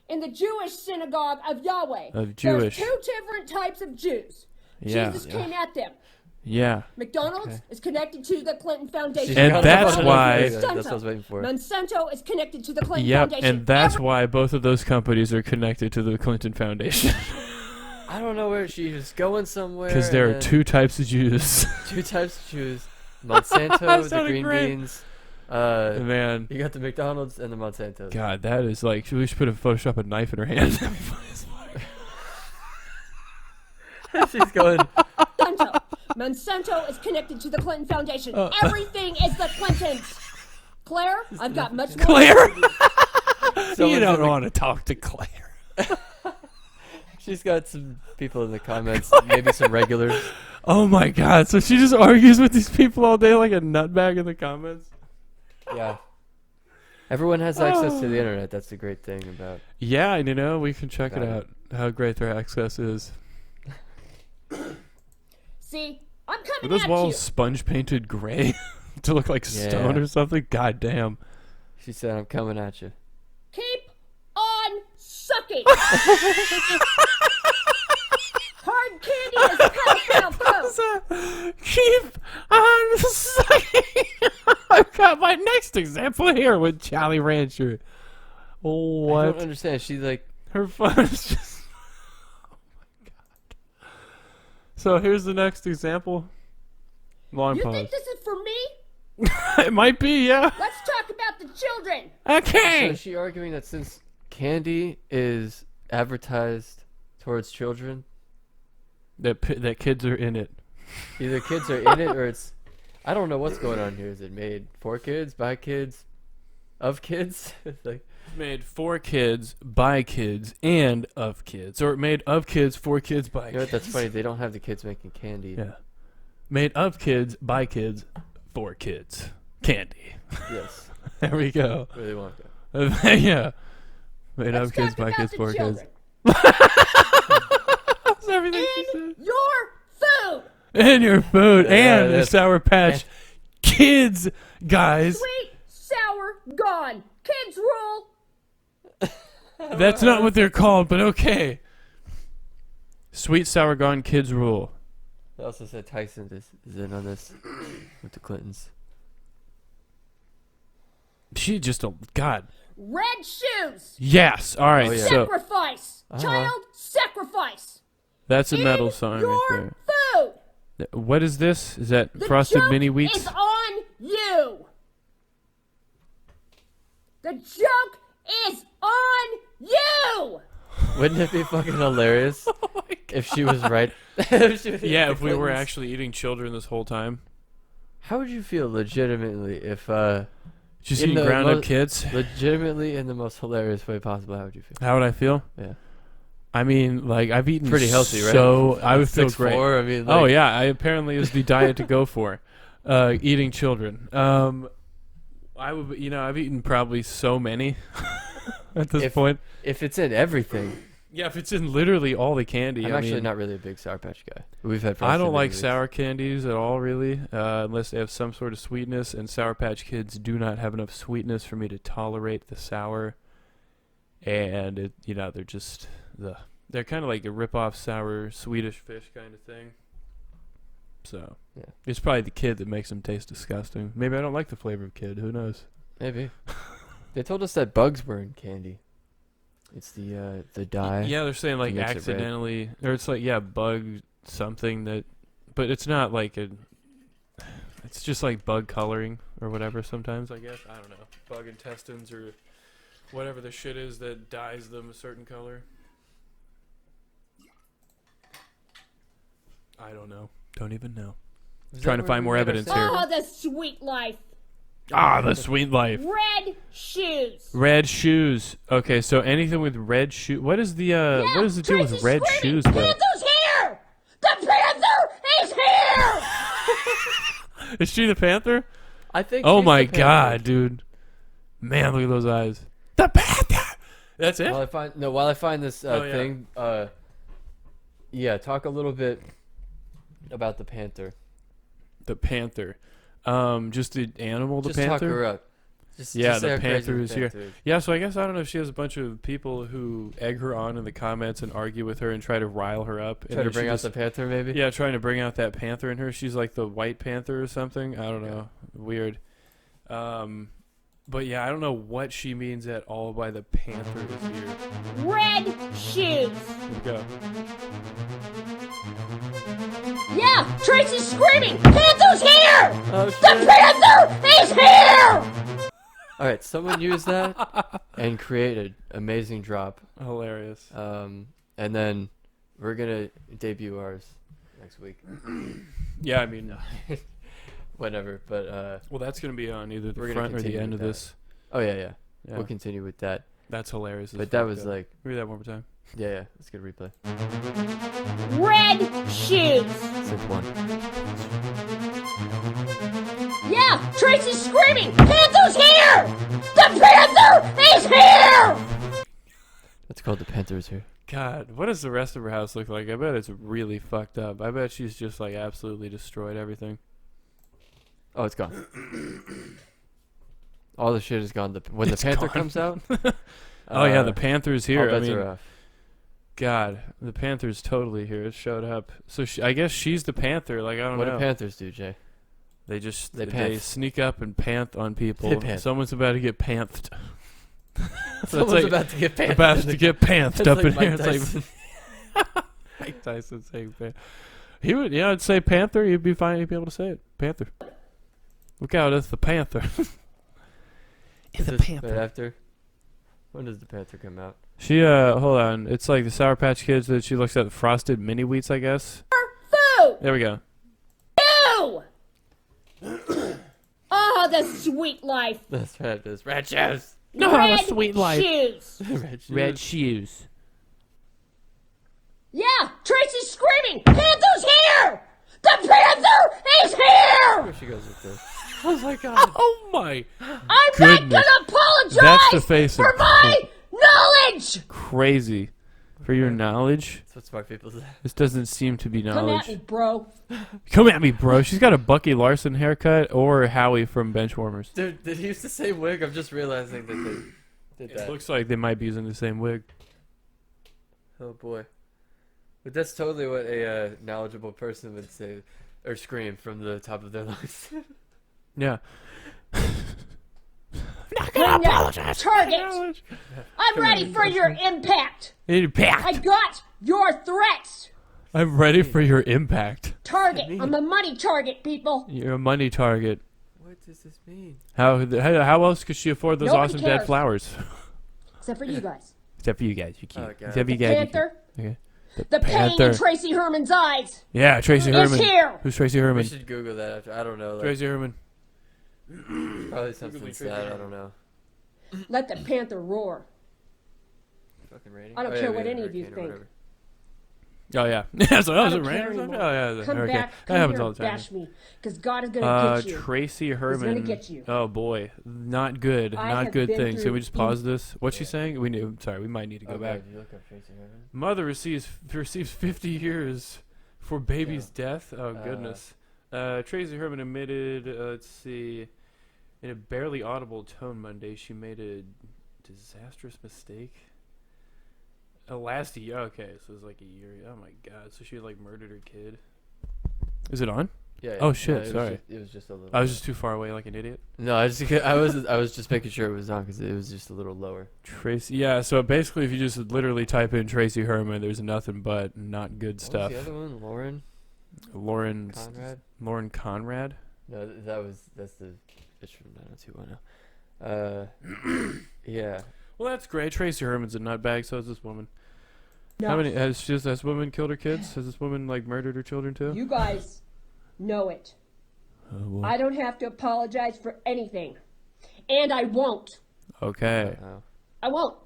In the Jewish synagogue of Yahweh. Of Jewish. There's two different types of Jews. Yeah. Jesus came at them. Yeah. McDonald's is connected to the Clinton Foundation. And that's why- That's what I was waiting for. Monsanto is connected to the Clinton Yep. Foundation. And that's why both of those companies are connected to the Clinton Foundation. I don't know where she was going somewhere. Because there and are then two types of Jews. two types of Jews. Monsanto, the sounded green great. beans. Man. You got the McDonald's and the Monsanto. God, that is like, we should put a Photoshop a knife in her hand. That'd be funny as fuck. She's going. Monsanto. Monsanto is connected to the Clinton Foundation. Everything is the Clintons. Claire, I've got much more. Claire? You Someone's don't in the- want to talk to Claire. She's got some people in the comments, maybe some regulars. Oh my God. So she just argues with these people all day like a nutbag in the comments? Yeah. Everyone has access to the internet. That's the great thing about. Yeah, and we can check it Got it. out, how great their access is. See, I'm Were coming those at walls you. sponge painted gray to look like stone Yeah. or something? God damn. She said, "I'm coming at you." Keep on sucking. Hard candy is pedophile code. Keep on sucking. I've got my next example here with Jolly Rancher. I don't What? understand. She like. Her phone is just. Oh my God. So here's the next example. Long You pause. think this is for me? It might be, yeah. Let's talk about the children. So Okay. is she arguing that since candy is advertised towards children, That kids are in it. either kids are in it or it's. I don't know what's going on here. Is it made for kids, by kids, of kids? It's like. Made for kids, by kids, and of kids. Or made of kids, for kids, by You know what? kids. That's funny. They don't have the kids making candy. Yeah. Made of kids, by kids, for kids. Candy. Yes. There we go. Really want that. Yeah. Made Let's of kids, talk by about kids, the for kids. children. That's everything she said. In your food. And your food. Yeah, and the that's- Sour Patch Kids, guys. Sweet, sour, gone. Kids rule. That's not what they're called, but okay. Sweet, sour, gone, kids rule. They also said Tyson is in on this with the Clintons. She just a God. red shoes. Yes. All right. Oh, yeah. So Sacrifice. Child sacrifice. that's a metal Eat song your right there. food. What is this? Is that The Frosted joke Mini Wheats? is on you. The joke is on you. Wouldn't it be fucking hilarious if she was right? Yeah, if we were actually eating children this whole time. How would you feel legitimately if Just In eating the ground up mo- kids. legitimately in the most hilarious way possible? How would you feel? How would I feel? Yeah. I mean, like, I've eaten Pretty healthy, right? So I would feel 6'4", great. I mean, Oh like, yeah, I apparently is the diet to go for. Eating children. I would, I've eaten probably so many at this point. If it's in everything. Yeah, if it's in literally all the candy. I'm I actually mean, not really a big Sour Patch guy. We've had. I Frosted don't Mini like Wheats. sour candies at all, really, unless they have some sort of sweetness. And Sour Patch Kids do not have enough sweetness for me to tolerate the sour. And they're just they're kind of like a rip-off sour Swedish fish kind of thing. So Yeah. it's probably the kid that makes them taste disgusting. Maybe I don't like the flavor of kid. Who knows? Maybe. They told us that bugs were in candy. It's the dye. Yeah, they're saying like makes it red. accidentally, or it's like bug something that, but it's not like it's just like bug coloring or whatever. Sometimes I guess I don't know, bug intestines or whatever the shit is that dyes them a certain color. I don't know. Don't even know. Trying to find more evidence here. Oh, the sweet life. Ah, the sweet life. Red shoes. Red shoes. Okay, so anything with red shoes. What is the what is the deal with Tracy's red screaming, shoes though? Panther's here! The Panther is here! Is she the Panther? I think. Oh she's my the Panther. god, dude. Man, look at those eyes. The Panther! That's it? While I find this Oh, yeah. thing, talk a little bit about the Panther. The Panther. Just the animal, the Just talk Panther? her up. Yeah, just say the how crazy Panther the is here. Panther is. Yeah, so I guess I don't know if she has a bunch of people who egg her on in the comments and argue with her and try to rile her up. Try to bring out the Panther, maybe? Yeah, trying to bring out that Panther in her. She's like the White Panther or something. I don't know. Weird. But yeah, I don't know what she means at all by the Panther is here. Red shoes. Here we go. Yeah, Tracy's screaming, Panther's here! Oh, The shit. Panther is here! All right, someone used that and created amazing drop. Hilarious. And then we're going to debut ours next week. Yeah, I mean, Whatever, but well, that's going to be on either the We're gonna front or the continue end of with that. this. oh yeah, yeah. Yeah. We'll continue with that. That's hilarious. as But that fuck, was though. like, Read that one more time. yeah, let's get a replay. Red shoes. Since one. Yeah, Tracy's screaming, Panther's here! The Panther is here! That's called the Panthers here. God, what does the rest of her house look like? I bet it's really fucked up. I bet she's just like absolutely destroyed everything. Oh, it's gone. All the shit is gone. When the It's Panther gone. comes out. Oh yeah, the Panther's here. All I bets mean, are off. God, the Panther's totally here. It showed up. So I guess she's the Panther. Like I don't What know. do Panthers do, Jay? They just They they panth. sneak up and panth on people. They panth. Someone's about to get panthed. Someone's like- about to get panther. About to get panthed That's up like in Mike here. It's Tyson. like Mike Tyson saying Panther. He would, I'd say Panther. He'd be fine. He'd be able to say it. Panther. Look out! It's the Panther. It's the Is this Panther. right after? When does the Panther come out? She hold on. It's like the Sour Patch Kids that she looks at the Frosted Mini Wheats, I guess. Food! There we go. Ew! Oh, the sweet life. That's right. That's red shoes. No, Red the sweet life. shoes. Red shoes. Red shoes. Yeah, Tracy's screaming, Panther's here! The Panther is here! Where she goes with this? Oh my god. Oh my. I'm not Goodness. gonna apologize That's the face for of my knowledge! crazy. For your knowledge, That's what smart people say. this doesn't seem to be Come knowledge. at me, bro. Come at me, bro. She's got a Bucky Larson haircut or Howie from Benchwarmers. Dude, did he use the same wig? I'm just realizing that they did It that. looks like they might be using the same wig. Oh boy. But that's totally what a knowledgeable person would say or scream from the top of their lungs. Yeah. I'm not Target. I'm ready for your impact. Impact. I got your threats. I'm ready for your impact. Target. I'm a money target, people. You're a money target. What does this mean? How else could she afford those Nobody awesome dead cares. flowers? Except for you guys. Except for you guys. You're cute. Oh, God. Except for you guys. you're cute. Panther. Okay. The pain Panther. in Tracy Herman's eyes Yeah, Tracy is Herman. here. Who's Tracy We Herman? should Google that after. I don't know. Like, Tracy Herman. probably something sad. I don't know. Let the Panther roar. Fucking rating? I don't Oh, care we what had a any of you hurricane or think. whatever. Oh yeah. Yeah. So that was I a don't rain care or something. anymore. Oh yeah. It was a Come hurricane. back. That Come happens here all and the time. bash me. Because God is going to get you. Tracy Herman. gonna get you. Oh boy, not good. I Not have good been things. Can through we just pause this? What's she saying? Sorry, we might need to go back. Did you look up Tracy Herman? Mother receives 50 years for baby's death. Oh goodness. Tracy Herman admitted. Let's see. In a barely audible tone Monday, she made a disastrous mistake. Last year. Okay, so it was like a year. Oh my god. So she like murdered her kid. Is it on? Yeah. Oh, shit, it was sorry. it was just a little. I was just too far away, like an idiot. No, I was just making sure it was on because it was just a little lower. Tracy. Yeah. So basically, if you just literally type in Tracy Herman, there's nothing but not good What stuff. was the other one? Lauren Conrad? Lauren Conrad. No, that's the bitch from 90210. Yeah. Well, that's great. Tracy Herman's a nutbag. So is this woman. No. How many has this woman killed her kids? Has this woman like murdered her children too? You guys know it. Well, I don't have to apologize for anything. And I won't. okay. I won't.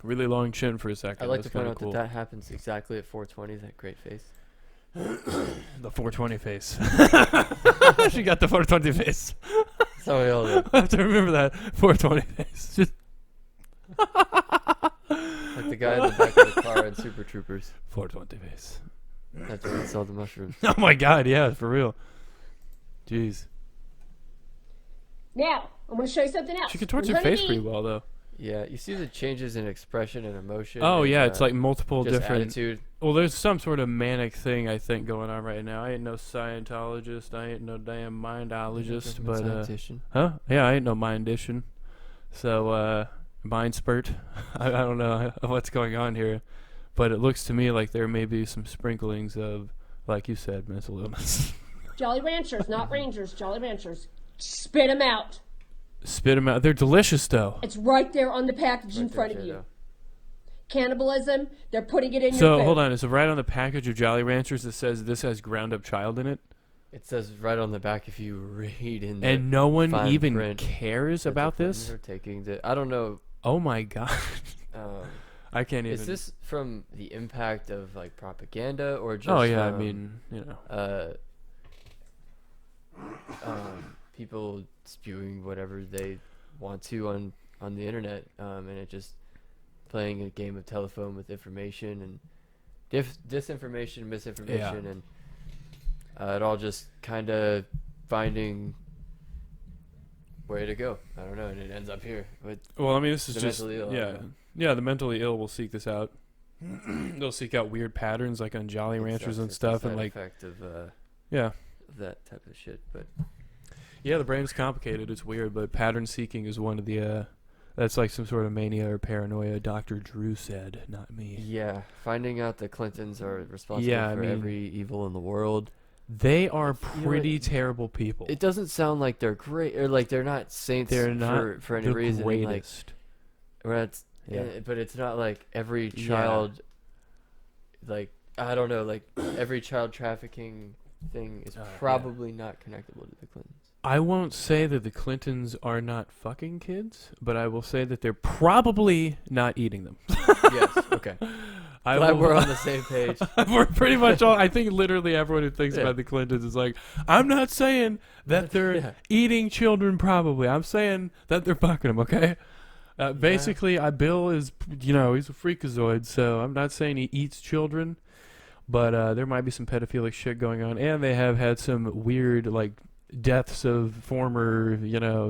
Really long chin for a second. I'd like That's to point kinda out cool. that happens exactly at 420. That great face. The 420 face. She got the 420 face. So we all do. I have to remember that 420 face. Just Like the guy in the back of the car in Super Troopers. 420 face. That's where he sold the mushrooms. Oh my god, yeah, for real. Jeez. Now, I'm going to show you something else. She contorts her None of face me- pretty well though. Yeah, you see the changes in expression and emotion. Oh and, yeah, it's like multiple just different. attitude. Well, there's some sort of manic thing I think going on right now. I ain't no Scientologist. I ain't no damn mindologist. But Scientician. huh? Yeah, I ain't no mindician. So mind spurt. I don't know what's going on here, but it looks to me like there may be some sprinklings of, like you said, mental illness. Jolly Ranchers, not Rangers. Jolly Ranchers. Spit them out. Spit them out. They're delicious though. It's right there on the package in Right there, front of Jado. you. Cannibalism, they're putting it in your So food. hold on, is it right on the package of Jolly Ranchers that says this has ground up child in it? It says right on the back if you read in there. And no one fine even print cares that the about Clintons this? are taking the, I don't know. Oh my god. I can't even. Is this from the impact of like propaganda or just? Oh yeah, I from, mean, you know. People spewing whatever they want to on the internet, and it just playing a game of telephone with information and disinformation, misinformation, and it all just kind of finding where to go. I don't know, and it ends up here. But Well, I mean, this is the just mentally ill, I yeah, don't know. yeah. The mentally ill will seek this out. They'll seek out weird patterns like on Jolly Ranchers and it's a stuff, and side like effect of yeah, that type of shit. But yeah. The brain's complicated. It's weird, but pattern seeking is one of the. That's like some sort of mania or paranoia. Dr. Drew said, not me. yeah, finding out the Clintons are responsible Yeah, I for mean- every evil in the world. They are You know what? pretty terrible people. It doesn't sound like they're great, or like they're not saints. They're not for any the reason. and, Like, greatest. or it's, Yeah. but it's not like every Yeah. child. Like I don't know, like every child trafficking thing is Yeah. probably not connectable to the Clintons. I won't say that the Clintons are not fucking kids, but I will say that they're probably not eating them. Yes. Okay. I Glad will- we're on the same page. We're pretty much all. I think literally everyone who thinks Yeah. about the Clintons is like, I'm not saying that they're Yeah. eating children. Probably, I'm saying that they're fucking them. Okay. Basically, Bill is, he's a freakazoid, so I'm not saying he eats children, but there might be some pedophilic shit going on, and they have had some weird like deaths of former,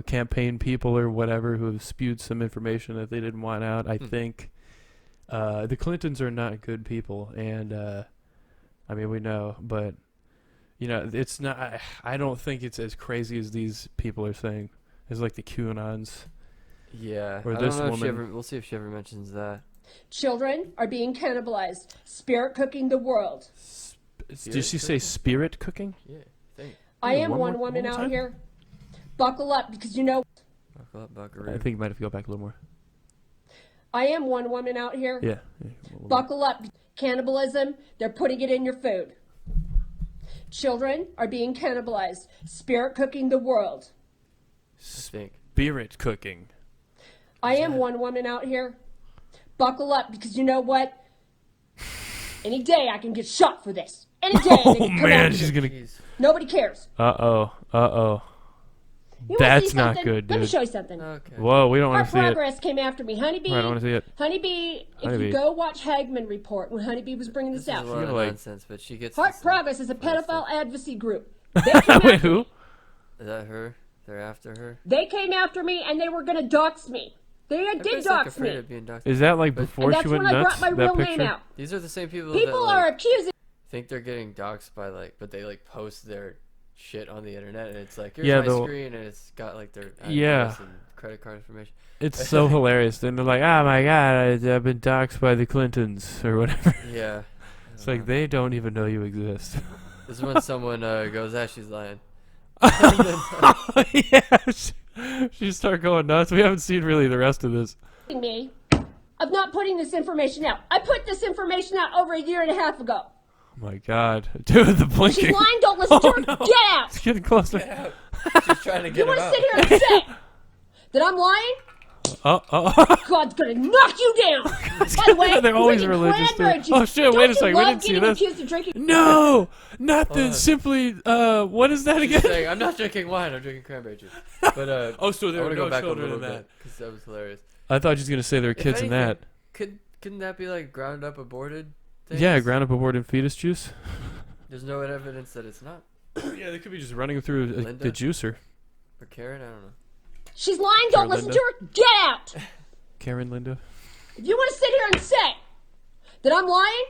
campaign people or whatever who have spewed some information that they didn't want out. I think the Clintons are not good people, and I mean we know, but you know, it's not. I don't think it's as crazy as these people are saying. It's like the QAnons. Yeah. Or I this don't know if she woman. ever. We'll see if she ever mentions that. Children are being cannibalized. Spirit cooking the world. Did she say spirit cooking? Yeah. Think. I am one one more woman out time? here. Buckle up, because you know Buckle up, I buckaroo. think you might have to go back a little more. I am one woman out here. Yeah. A little bit. Buckle up. Cannibalism, they're putting it in your food. Children are being cannibalized. Spirit cooking the world. I think. Spirit cooking. I am one woman out here. Buckle up, because you know what? Any day I can get shot for this. Any day Oh they can come man, after she's me. gonna. Jeez. Nobody cares. Uh oh. You wanna That's see not something? good, Let me dude. show you something. Okay. Whoa, we don't Our want to see it. progress came after me. Honeybee. I don't want to see it. Honeybee, if Honeybee. you go watch Hagman Report when Honeybee was bringing This this is out. a lot of like- nonsense, but she gets. Heart this- Progress is a funny pedophile stuff. advocacy group. They came, Wait, after, who? Is that her? They're after her. they came after me and they were going to dox me. They did Everybody's like dox afraid me. of being doxxed. Is that like But- before And she that's went when I nuts? brought my That real picture? name out. These are the same people People that are like, accusing think they're getting doxxed by like, but they like post their shit on the internet, and it's like, here's Yeah, my they'll- screen, and it's got like their Yeah. address and credit card information. It's so hilarious. Then they're like, "Oh my god, I've been doxxed by the Clintons or whatever." Yeah. It's like they don't even know you exist. This is when someone goes, she's lying. Yeah, she start going nuts. We haven't seen really the rest of this. me of not putting this information out. I put this information out over a year and a half ago. Oh my god, dude, the blinking. She's lying. Don't listen to Oh, her. no. Get out. It's getting closer. She's trying to You get want him to out. sit here and say that I'm lying? God's gonna knock you down. By the way, They're I'm always drinking religious, cranberry dude. juice. Oh, shit, Don't wait a you second, we love didn't see getting this. accused of drinking? No, not the Hold on. simply. What is that She's again? saying, I'm not drinking wine, I'm drinking cranberry juice. But Oh, so there I were want to no go back a children little in bit that. because that was hilarious. I thought you was gonna say there were If kids in anything, that. Couldn't that be like ground up aborted? Things? Yeah, ground up aborted fetus juice. There's no evidence that it's not. Yeah, they could be just running them through Linda? the juicer. Or Karen, I don't know. She's lying. Don't Sure, listen Linda. to her. Get out. Karen, Linda. If you want to sit here and say that I'm lying,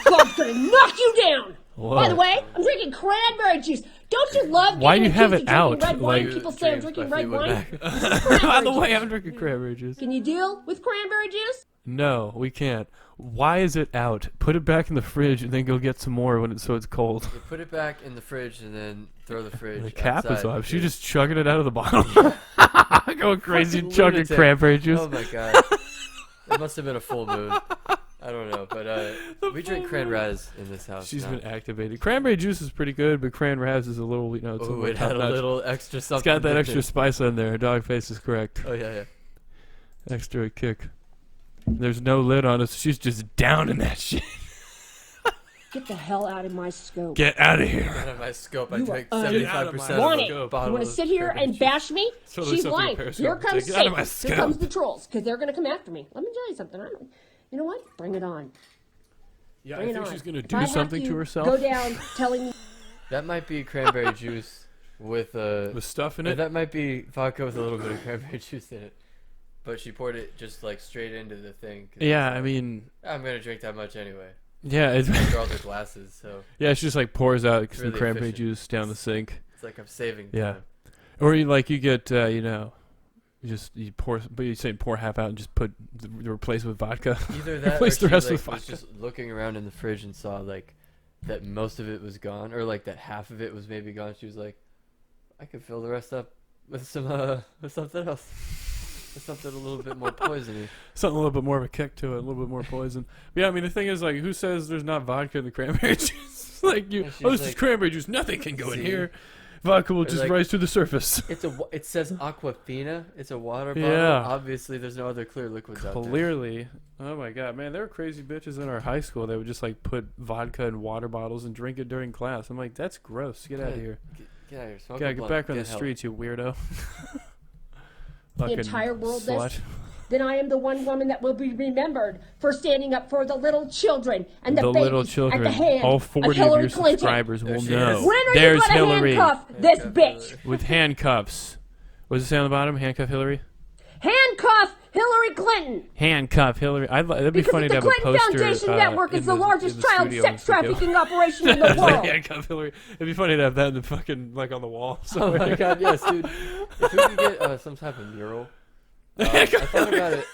God's gonna knock you down. Whoa. By the way, I'm drinking cranberry juice. Don't you love Why getting do you have accused it of drinking out? red wine? Like- People say I'm James drinking by red wine. Fleetwood By the way, I'm drinking cranberry juice. Can you deal with cranberry juice? No, we can't. Why is it out? Put it back in the fridge and then go get some more when it's so it's cold. You put it back in the fridge and then throw the fridge. The cap is outside off. She because- just chugging it out of the bottle. Going crazy, Fucking chugging lunatic. cranberry juice. Oh my god. It must have been a full moon. I don't know, but we drink cran raz in this house. She's now. been activated. Cranberry juice is pretty good, but cran raz is a little, you know, it's a Ooh, little it had a top-notch. little extra something. It's got that didn't extra it? spice in there. Dog face is correct. Oh yeah, yeah. Extra kick. There's no lid on it. So she's just down in that shit. Get the hell out of my scope. Get out of here. Out of my scope, I You drank are 75% want of it. the You bottle. want to of sit here cranberry and juice. bash me? So there's She's something lying. Periscope Here would comes take. Get out of my Satan. Here comes scope. the trolls, because they're going to come after me. Let me tell you something. You know what? Bring it on. Yeah, Bring I it think on. she's gonna If do I have something to herself. Go down telling me. That might be cranberry juice with With stuff in it. That might be vodka with a little bit of cranberry juice in it. But she poured it just like straight into the thing. 'cause Yeah, it's I like, mean, I'm gonna drink that much anyway. yeah, it's After all their glasses, so yeah. She just like pours out some really cranberry efficient. juice down the sink, it's like I'm saving Yeah. time. or you get you know, you pour, but you say pour half out and just put replace with vodka. Either that, or Replace she the rest like, with was vodka. just looking around in the fridge and saw like that most of it was gone, or like that half of it was maybe gone. She was like, I could fill the rest up with some with something else, with something a little bit more poisony. Something a little bit more of a kick to it, a little bit more poison. But yeah, I mean the thing is like, who says there's not vodka in the cranberry juice? Like you, And she's oh, this is like, cranberry juice. Nothing can go in see? here. Vodka will Or just like- rise to the surface. It says Aquafina. It's a water bottle. Yeah. Obviously, there's no other clear liquids out there. Clearly, oh my god, man, there were crazy bitches in our high school that would just like put vodka in water bottles and drink it during class. I'm like, that's gross. Get out of Yeah. here. Get out of here. Smoke Yeah, a get blunt. back on the Get help. streets, you weirdo. The Fucking entire world slut. this, then I am the one woman that will be remembered for standing up for the little children and the, The babies little children, at the hand all of 40 of Hillary your Clinton. subscribers will There she know. is. When are There's you going to Hillary handcuff this Handcuff bitch? Hillary. with handcuffs. What does it say on the bottom? Handcuff Hillary. Handcuff Hillary Clinton. Handcuff Hillary. That'd be Because funny if to the have a Clinton poster. Foundation Network in is the largest in child studio sex when we go. trafficking operation in the world. Handcuff Hillary. It'd be funny to have that in the fucking like on the wall. Oh my god, yes, dude. If we could get some type of mural. I thought about it.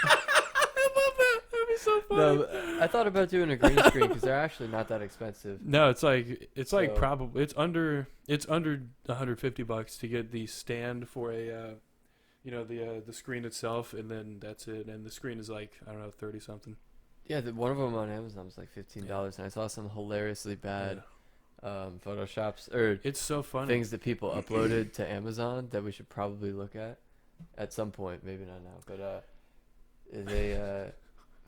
I love that. That'd be so funny. No, I thought about doing a green screen because they're actually not that expensive. No, it's like So- probably it's under $150 to get the stand for a the screen itself, and then that's it. And the screen is like, I don't know, 30 something. Yeah, one of them on Amazon was like $15, and I saw some hilariously bad photoshops or It's so funny. things that people uploaded to Amazon that we should probably look at some point. Maybe not now, but they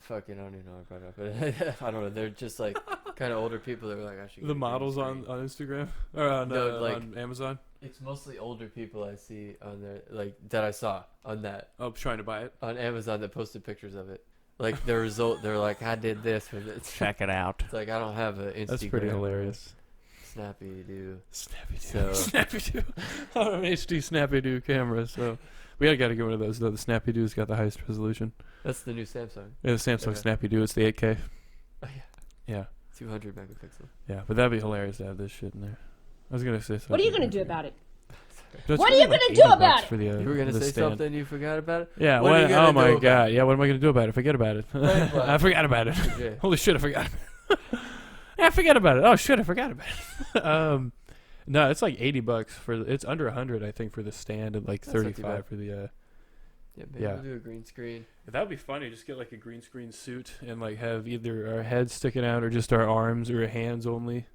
fucking I don't even know what I brought up, but I don't know. They're just like kind of older people that were like, I should. The models on Instagram or on Amazon. It's mostly older people I see on there, like that I saw on that Oh, trying to buy it. on Amazon that posted pictures of it. Like the result, they're like, I did this with it. Check it out. It's like I don't have an Instagram. That's pretty hilarious. Snappy do. Snappy Doo. So- Snappy Doo. I have an HD Snappy Doo camera, so we gotta get one of those though. The Snappy Doo's got the highest resolution. That's the new Samsung. Yeah, the Samsung Okay. Snappy Doo. It's the 8K. Oh yeah, Yeah, 200 megapixel. yeah, but that'd be hilarious to have this shit in there. I was gonna say something. What are you going to do about it? That's What are really you gonna like do 80 about bucks it? For the, You were gonna the say stand. something you forgot about it. Yeah. What are you gonna Oh do my about god. it? Yeah. What am I gonna do about it? Forget about it. Right, what? I forgot about it. Okay. Holy shit! I forgot. Yeah, I forgot about it. Oh shit! I forgot about it. No, it's like $80 for. It's under 100, I think, for the stand, and like That's not too 35 bad. for the. Yeah, maybe Yeah. we'll do a green screen. That would be funny. Just get like a green screen suit and like have either our heads sticking out or just our arms or hands only.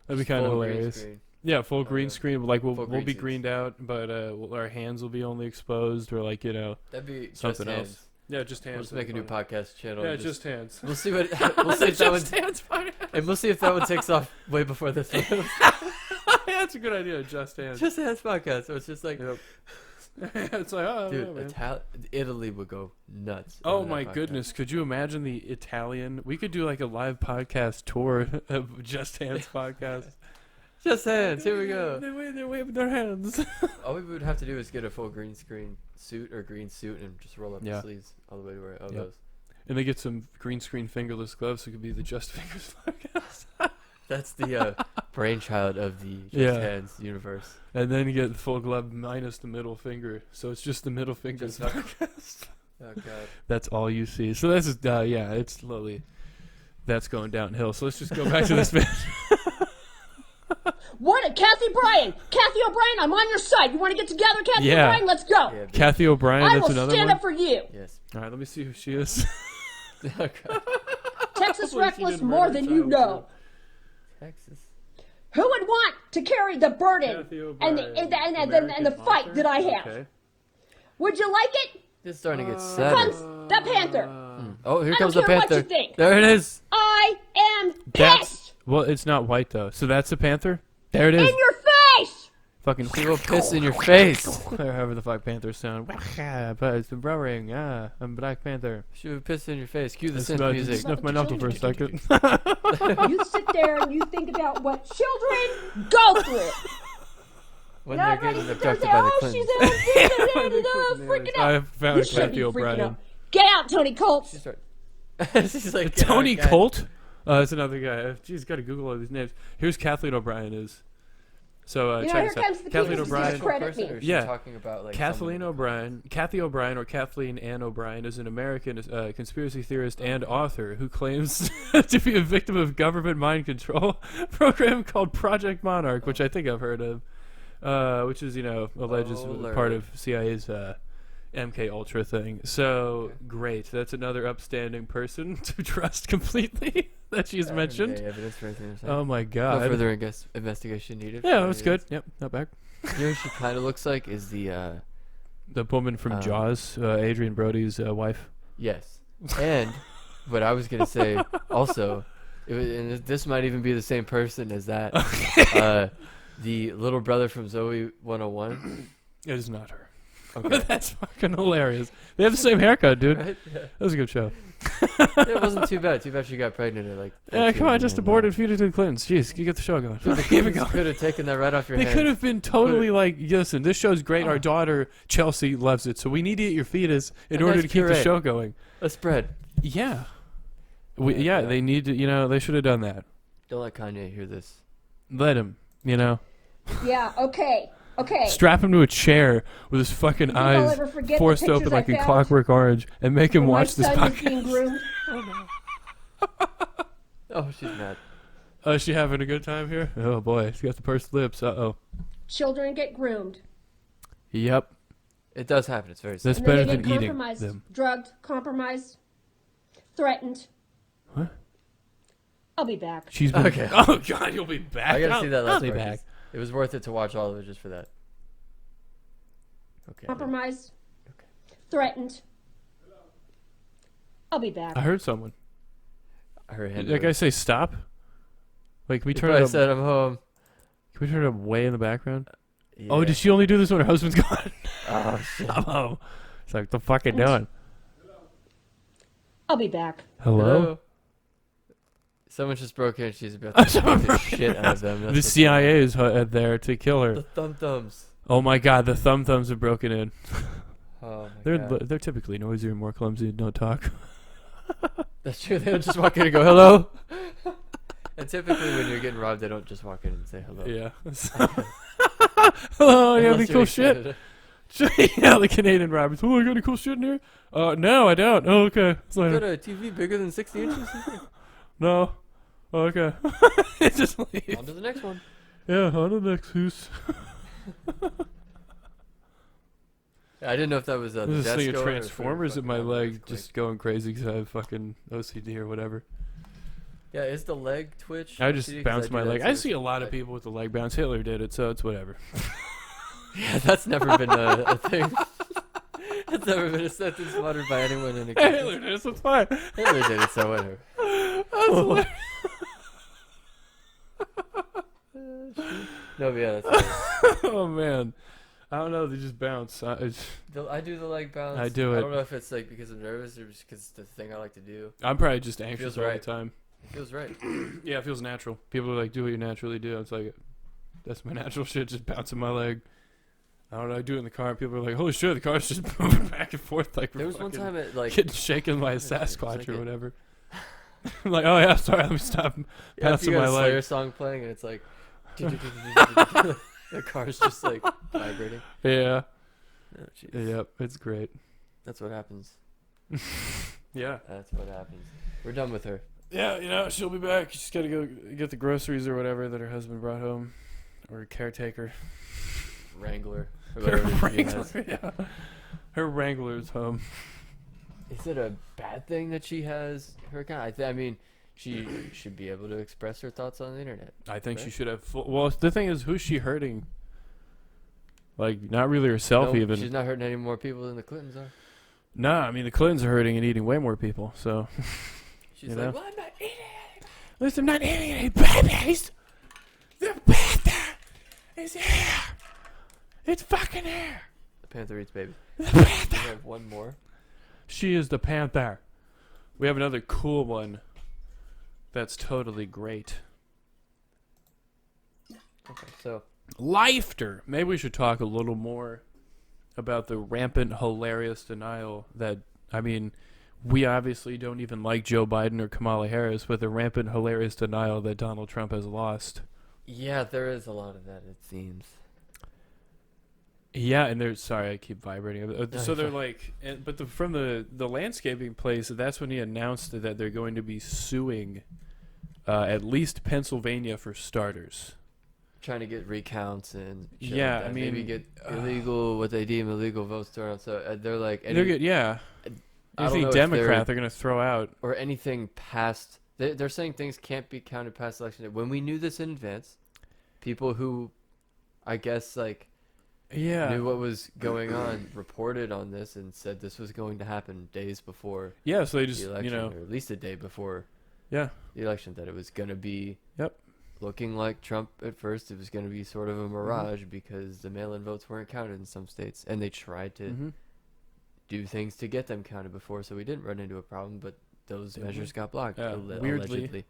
That'd be Just kind of full green hilarious. screen. Yeah, full green Okay. screen. Like we'll Full we'll green be suits. greened out, but our hands will be only exposed, or like That'd be just something hands. else. Yeah, just hands. We'll just would be make a new funny. podcast channel. Yeah, and just hands. We'll see what. We'll see if that one. Just hands. Fine. And we'll see if that one takes off way before this one. Yeah, that's a good idea. Just hands. Just hands podcast. So it's just like, Yep. It's like, oh, dude, yeah, man. Italy would go nuts. Oh over that my podcast. goodness! Could you imagine the Italian? We could do like a live podcast tour of Just Hands podcast. Just hands. Here we go. They're waving their hands. All we would have to do is get a full green screen suit or green suit and just roll up Yeah. the sleeves all the way to where it Yep. goes. And they get some green screen fingerless gloves, so it could be the Just Fingers podcast. That's the brainchild of the Just Yeah. Hands universe. And then you get the full glove minus the middle finger, so it's just the middle fingers Just- podcast. Oh god. That's all you see. So this is yeah, it's slowly. That's going downhill. So let's just go back to this bit. What? Kathy O'Brien, I'm on your side. You want to get together, Kathy Yeah. O'Brien? Let's go. Yeah, bitch. Kathy O'Brien. I That's will another stand one. up for you. Yes. All right, let me see who she is. Oh god. Texas Hopefully she reckless didn't more murder than a you child, know. Texas. Who would want to carry the burden Kathy and O'Brien, the fight American that I have? author. Okay. Would you like it? This is starting to get Comes savage. the Panther. Oh, here I comes don't the care what you panther. think. There it is. I am That's pissed well, it's not white though. So that's the panther. There it in is. your face. Fucking She will piss in your face. or however the fuck panthers sound. But it's the roaring. I'm Black Panther. She will piss in your face. Cue the I synth music. snuff my knuckle for a second. You sit there and you think about what children go through. When You're they're not ready getting to abducted say, by the oh, she's Clintons. freaking I out. found You should be Kathy freaking O'Brien. out. Get out, Tony Colts. She start. She's like "Get Tony out, guy." Colt? That's another guy. Jeez, got to Google all these names. Here's Kathleen O'Brien is. So You know, check here this out. comes the Kathleen King of O'Brien. Secrets. Credit Person, me. or is she Yeah. talking about like Kathleen someone- O'Brien, Kathy O'Brien, or Kathleen Ann O'Brien, is an American conspiracy theorist and author who claims to be a victim of government mind control program called Project Monarch, which I think I've heard of, which is alleged as Oh, part Lord. of CIA's MK Ultra thing. So great, that's another upstanding person to trust completely that she's mentioned. Okay, evidence for anything they're saying. Oh my No god. further investigation needed. Yeah, that was good. Yep, not bad. You know what she kind of looks like is the The woman from Jaws, Adrian Brody's wife. yes, and what I was gonna say also, and this might even be the same person as that. The little brother from Zoe 101. It is not her. Okay. That's fucking hilarious. They have the same haircut, dude. Right? Yeah. That was a good show. It wasn't too bad. Too bad she got pregnant at like. Yeah, 13 come on, just and, aborted Fugitive Clintons. Jeez, you get the show going. Keep it going. Could have taken that right off your They hands. could have been totally like, listen, this show's great. Our daughter Chelsea loves it, so we need to eat your fetus in And order that's to keep the puree. show going. A spread. Yeah, Yeah. they need to. They should have done that. Don't let Kanye hear this. Let him. Yeah, okay. Strap him to a chair with his fucking You think I'll eyes ever forget the forced pictures open I like in found Clockwork Orange and make him when watch this my son was being podcast. groomed? Oh, she's mad. Oh, is she having a good time here? Oh boy, she got the pursed lips. Uh-oh. Children get groomed. Yep. It does happen. It's very sad. That's And then better they than get eating compromised, them. drugged, compromised, threatened. What? I'll be back. She's been. Okay. Oh God, you'll be back. I gotta see that last I'll be part. back. It was worth it to watch all of it just for that. Okay. Compromised, Okay. threatened. I'll be back. I heard someone. I heard him. Did that guy say stop? Like, can we turn I it up? said I'm home. Can we turn it up way in the background? Yeah. Oh, did she only do this when her husband's gone? Oh shit. I'm home. It's like, the fuck you doing? I'll be back. Hello? Someone just broke in. She's about to Someone beat the broke shit out of them. That's The what's CIA is there to kill going on. her. The thumb thumbs. Oh my God, the thumb thumbs have broken in. Oh my They're god. they're typically noisier and more clumsy and don't talk. That's true. They don't just walk in and go hello. And typically when you're getting robbed, they don't just walk in and say hello. Yeah. Hello, you have any Unless you're cool in shit? Canada. Yeah, the Canadian robbers. Oh, you got any cool shit in here? No, I don't. Oh, okay. It's You like, got a TV bigger than 60 inches? no. Oh, okay. It just leaves. On to the next one. Yeah, on to the next house. I didn't know if that was the There's this desk thing of going or if Transformers it in my fucking leg earthquake. just going crazy because I have fucking OCD or whatever. Yeah, is the leg twitch? I just OCD? 'Cause bounce do my that leg. too. I see a lot of Like- people with the leg bounce. Hitler did it, so it's whatever. Yeah, that's never been a thing. That's never been a sentence muttered by anyone in a Hitler did it, so it's fine. Hitler did it, so whatever. That's hilarious. No, but yeah, that's Oh man, I don't know. They just bounce. I do the leg bounce. I do I it. don't know if it's like because I'm nervous or just because it's the thing I like to do. I'm probably just anxious Feels all right. the time. It feels right. Yeah, it feels natural. People are like, do what you naturally do. It's like, that's my natural shit, just bouncing my leg. I don't know. I do it in the car, and people are like, holy shit, the car's just moving back and forth like There we're was one fucking time it like getting shaken by a Yeah, it's Sasquatch like or it- whatever. I'm like, oh yeah, sorry, let me stop yeah, if bouncing you got my a Slayer leg. song playing and it's like the car's just like vibrating. Yeah, Oh, jeez. yep, it's great. That's what happens. Yeah. That's what happens. We're done with her. Yeah, she'll be back. She's got to go get the groceries or whatever that her husband brought home. Or caretaker. Wrangler. Or Her whatever she has. Wrangler, yeah. Her Wrangler's home. Is it a bad thing that she has her account? I mean, she should be able to express her thoughts on the internet. I think she Right? should have well, the thing is, who's she hurting? Like, not really herself No, even. She's not hurting any more people than the Clintons are. Nah, I mean, the Clintons are hurting and eating way more people, so. She's You like, know? well, I'm not eating it. Listen, I'm not eating any babies! The Panther is here! It's fucking here! The Panther eats babies. The We Panther! have one more. She is the Panther. We have another cool one that's totally great. Okay, so Lifter. Maybe we should talk a little more about the rampant, hilarious denial that, I mean, we obviously don't even like Joe Biden or Kamala Harris, but the rampant, hilarious denial that Donald Trump has lost. yeah, there is a lot of that. It seems. Yeah, and they're sorry, I keep vibrating. So you're they're fine. like, but from the landscaping place, that's when he announced that they're going to be suing, at least Pennsylvania for starters. Trying to get recounts and shit Yeah, like that. I Maybe mean, get illegal what they deem illegal votes thrown out. So they're like They're good, yeah. I don't Anything know if Democrat, they're- they're going to throw out. or anything past. They're saying things can't be counted past election day. When we knew this in advance, people who, I guess, like Yeah. knew what was going on reported on this and said this was going to happen days before Yeah, so they the just, election, you know, or at least a day before yeah. the election, that it was going to be Yep. looking like Trump at first. It was going to be sort of a mirage because the mail-in votes weren't counted in some states, and they tried to do things to get them counted before, so we didn't run into a problem. But those measures got blocked. Weirdly. Allegedly.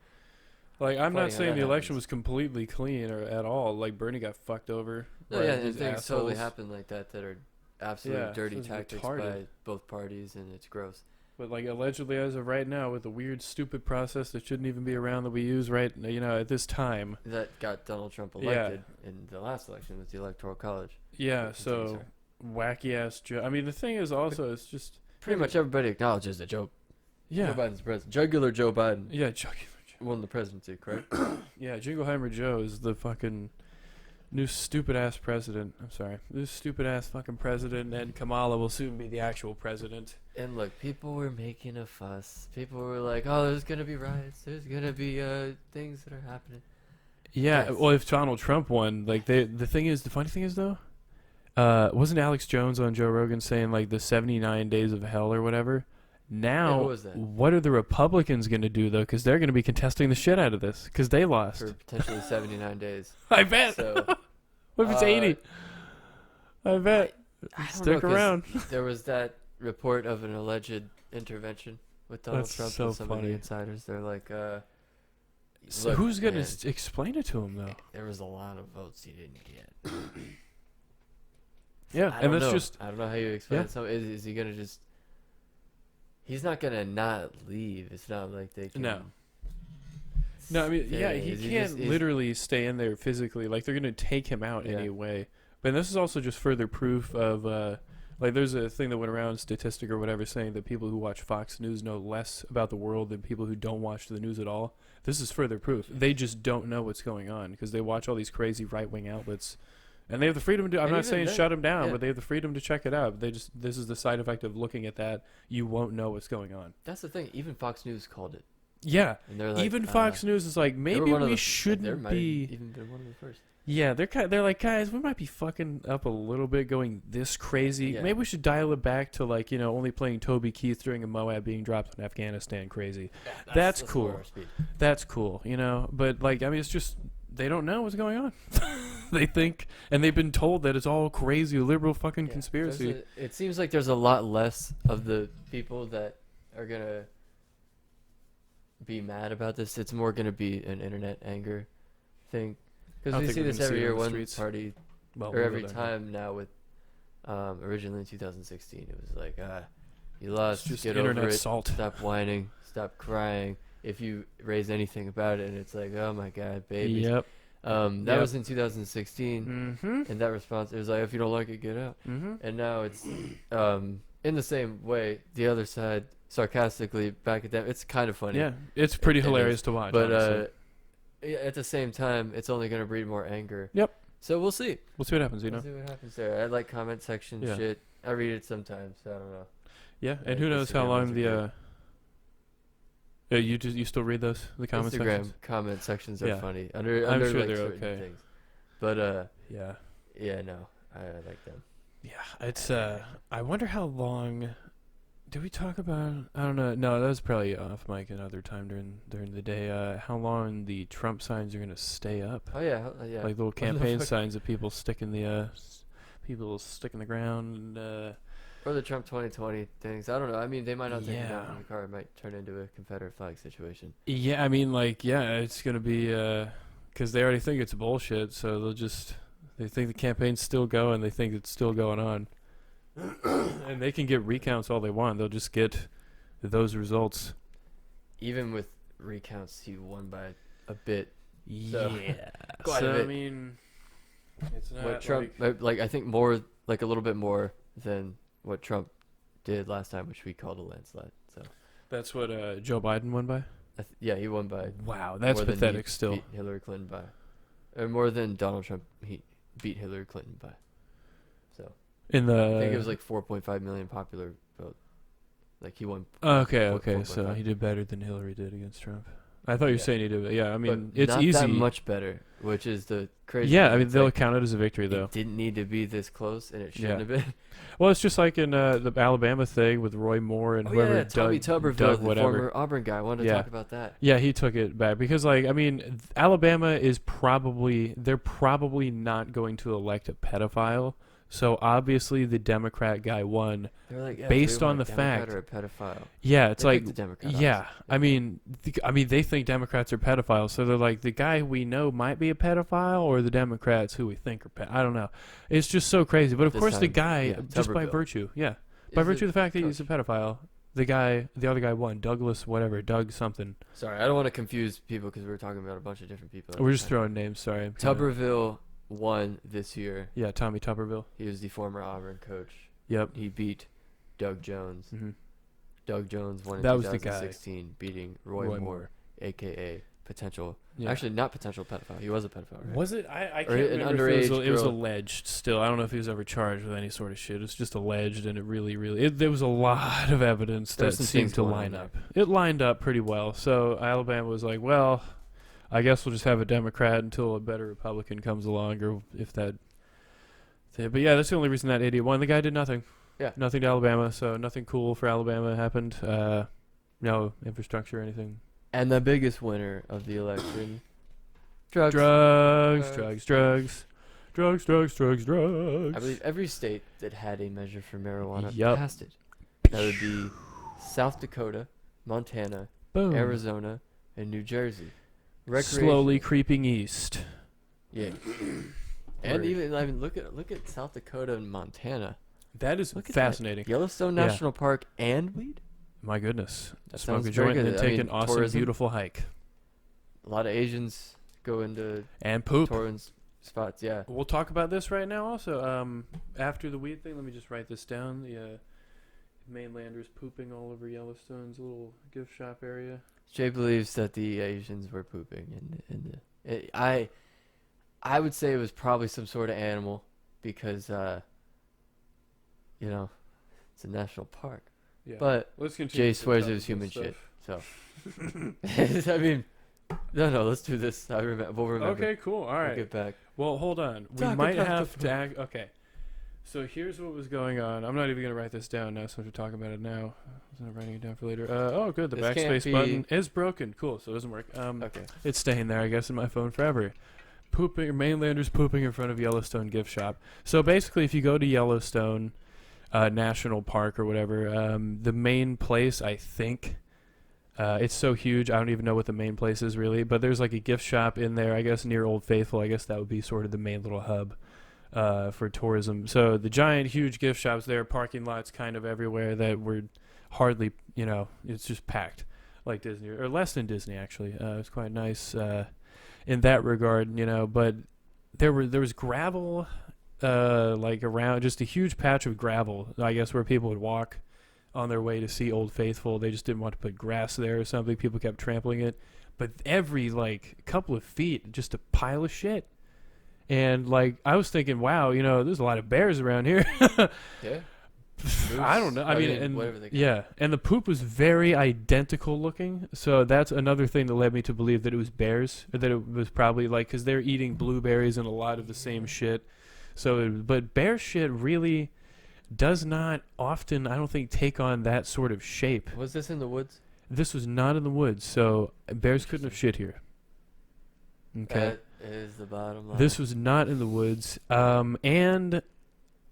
Like, I'm not Funny how saying that the election happens. was completely clean or at all. Like, Bernie got fucked over. No, by yeah, these things totally assholes. happen like that are absolute Yeah, dirty this is tactics retarded. by both parties, and it's gross. But, like, allegedly, as of right now, with the weird, stupid process that shouldn't even be around that we use right, at this time. That got Donald Trump Yeah. elected in the last election with the Electoral College. Yeah, Continue, so sorry. wacky ass Joe. I mean, the thing is also, it's just Pretty much everybody acknowledges that Joe yeah, Biden's president. Jugular Joe Biden yeah, Chucky. won the presidency, correct? Yeah, Jingleheimer Joe is the fucking new stupid ass president. I'm sorry, this stupid ass fucking president, and Kamala will soon be the actual president. And look, people were making a fuss. People were like, "Oh, there's gonna be riots. There's gonna be things that are happening." Yeah, Yes. well, if Donald Trump won, like the funny thing is though, wasn't Alex Jones on Joe Rogan saying like the 79 days of hell or whatever? Now, who was that? what are the Republicans going to do though? Because they're going to be contesting the shit out of this because they lost. For potentially 79 days. I bet. So What if it's 80? I bet. I don't Stick know, 'cause around. There was that report of an alleged intervention with Donald That's Trump so and some of the funny. insiders. They're like, So look, who's going man, to explain it to him though? there was a lot of votes he didn't get. Yeah, I and don't that's know. just I don't know how you explain Yeah. it. So is he gonna just? He's not gonna not leave. It's not like they can. No. No, I mean, yeah, he Is can't just- is- literally stay in there physically. Like, they're going to take him out Yeah. anyway. But this is also just further proof of, like, there's a thing that went around, statistic or whatever, saying that people who watch Fox News know less about the world than people who don't watch the news at all. This is further proof. They just don't know what's going on because they watch all these crazy right-wing outlets. And they have the freedom to, I'm And not even saying then- shut them down, yeah. but they have the freedom to check it out. This is the side effect of looking at that. You won't know what's going on. That's the thing. Even Fox News called it, Yeah. and they're like, Even Fox News is like, they were maybe one of we the- shouldn't there might be. have even been one of the first. Yeah, they're like, guys, we might be fucking up a little bit going this crazy. Yeah. Maybe we should dial it back to like, only playing Toby Keith during a Moab being dropped on Afghanistan crazy. That's cool. lower speed. That's cool, But like, I mean, it's just they don't know what's going on. They think, and they've been told that it's all crazy liberal fucking Yeah, conspiracy. it seems like there's a lot less of the people that are gonna be mad about this. It's more gonna be an internet anger thing, I because don't we think see we're this gonna see every it year. on the One streets. party Well, or every whatever. time now with originally in 2016 it was like you lost, It's just get internet over it, salt. stop whining, stop crying if you raise anything about it, and it's like, oh my god, babies. Yep. That Yep. was in 2016, Mm-hmm. and that response, it was like, if you don't like it, get out. Mm-hmm. And now it's in the same way, the other side sarcastically back at them. It's kind of funny. Yeah, it's pretty It hilarious is. to watch. But honestly. at the same time, it's only going to breed more anger. Yep. So we'll see. We'll see what happens. We'll see what happens there. I like comment section Yeah. shit. I read it sometimes. I don't know. Yeah, Yeah, and who knows how Instagram long ones are the great. you still read those, the comment Instagram sections? comment sections are Yeah. funny under I'm sure like they're certain okay. things. But Yeah. yeah, no, I like them. Yeah, it's I wonder how long. Did we talk about? I don't know. No, that was probably off mic another time during the day. How long the Trump signs are gonna stay up? Oh yeah, yeah. Like little What the campaign fuck? signs that people stick in the ground. And, Or the Trump 2020 things. I don't know. I mean, they might not take it out Yeah. in the car. It might turn into a Confederate flag situation. yeah, I mean, like, yeah, it's gonna be because they already think it's bullshit, so they think the campaign's still going. They think it's still going on, and they can get recounts all they want. They'll just get those results. Even with recounts, he won by a bit. Yeah. Quite a So I bit. mean, it's not What Trump, like I think more, like a little bit more than what Trump did last time, which we called a landslide. So that's what Joe Biden won by. yeah, he won by Wow, that's more than he pathetic. Still, beat Hillary Clinton by, or more than Donald Trump he beat Hillary Clinton by. So in the I think it was like 4.5 million popular vote. Like he won. Okay, Four- okay, so 4.5. he did better than Hillary did against Trump. I thought you were Yeah. saying he did. Yeah, I mean, But it's not easy. that much better, which is the crazy. Yeah, thing. I mean, It's they'll like, count it as a victory, though. it didn't need to be this close, and it shouldn't Yeah. have been. Well, it's just like in the Alabama thing with Roy Moore and whoever yeah, Tommy Tuberville, Doug the whatever. former Auburn guy. I wanted to Yeah. talk about that. Yeah, he took it back because, like, I mean, Alabama is they're probably not going to elect a pedophile. So obviously the Democrat guy won. They're like, Based we on want the a Democrat fact- or a pedophile. Yeah, it's They like, picked the Democrat, yeah. obviously. I mean, they think Democrats are pedophiles, so they're like, the guy we know might be a pedophile, or the Democrats who we think are I don't know. It's just so crazy. But of This course, the time, guy, yeah, just by Tuberville. virtue, by Is virtue it of the fact that he's a coach? pedophile, the other guy won. Douglas, whatever, Doug something. Sorry, I don't want to confuse people because we were talking about a bunch of different people. at We're the just time. throwing names. Sorry. Tuberville won this year. Yeah, Tommy Tuberville. He was the former Auburn coach. Yep. He beat Doug Jones. hmm Doug Jones won in That was the guy. 2016, beating Roy Moore, a.k.a. potential. Yeah. Actually, not potential pedophile. He was a pedophile, right? Was it? I Or can't an remember if underage it was girl. alleged still. I don't know if he was ever charged with any sort of shit. It's just alleged, and it really there was a lot of evidence There that was some seemed things to going on line there. up. It lined up pretty well. So Alabama was like, well, I guess we'll just have a Democrat until a better Republican comes along, or if that. But yeah, that's the only reason that idiot won. The guy did nothing. Yeah. Nothing to Alabama, so nothing cool for Alabama happened. No infrastructure or anything. And the biggest winner of the election, drugs. Drugs. I believe every state that had a measure for marijuana Yup. passed it. That would be South Dakota, Montana, Boom. Arizona, and New Jersey. Slowly creeping east. Yeah. And Word. even I mean, look at South Dakota and Montana. That is Look at fascinating. that. Yellowstone Yeah. National Park and weed. My goodness. That Smoke sounds a very joint and good. then I take mean, an awesome, tourism. beautiful hike. A lot of Asians go into And poop. tourism spots. Yeah. We'll talk about this right now also. After the weed thing, let me just write this down. The mainlanders pooping all over Yellowstone's little gift shop area. Jay believes that the Asians were pooping I would say it was probably some sort of animal because it's a national park. Yeah. But let's continue. Jay to swears talk it was about human stuff. shit. So I mean, no, let's do this. We'll remember. Okay, cool. All We'll right. get back. Well, hold on. We Talk might about have the to act. Okay. So here's what was going on. I'm not even going to write this down now since we're talking about it now. I was writing it down for later. Oh, good. The This can't backspace be- button is broken. Cool. So it doesn't work. Okay. It's staying there, I guess, in my phone forever. Mainlanders pooping in front of Yellowstone gift shop. So basically, if you go to Yellowstone National Park or whatever, the main place, I think, it's so huge, I don't even know what the main place is really, but there's like a gift shop in there, I guess, near Old Faithful. I guess that would be sort of the main little hub for tourism. So the giant, huge gift shops there, parking lots kind of everywhere that were hardly, it's just packed like Disney, or less than Disney, actually. It's quite nice in that regard, but there was gravel like around, just a huge patch of gravel, I guess, where people would walk on their way to see Old Faithful. They just didn't want to put grass there or something. People kept trampling it, but every like couple of feet, just a pile of shit. And like I was thinking, wow, there's a lot of bears around here. Yeah. I don't know. I mean, and whatever they yeah, and the poop was very identical looking. So that's another thing that led me to believe that it was bears, or that it was probably like, because they're eating blueberries and a lot of the same shit. So, but bear shit really does not often, I don't think, take on that sort of shape. Was this in the woods? This was not in the woods, so bears couldn't have shit here. Okay. That is the bottom line. This was not in the woods. And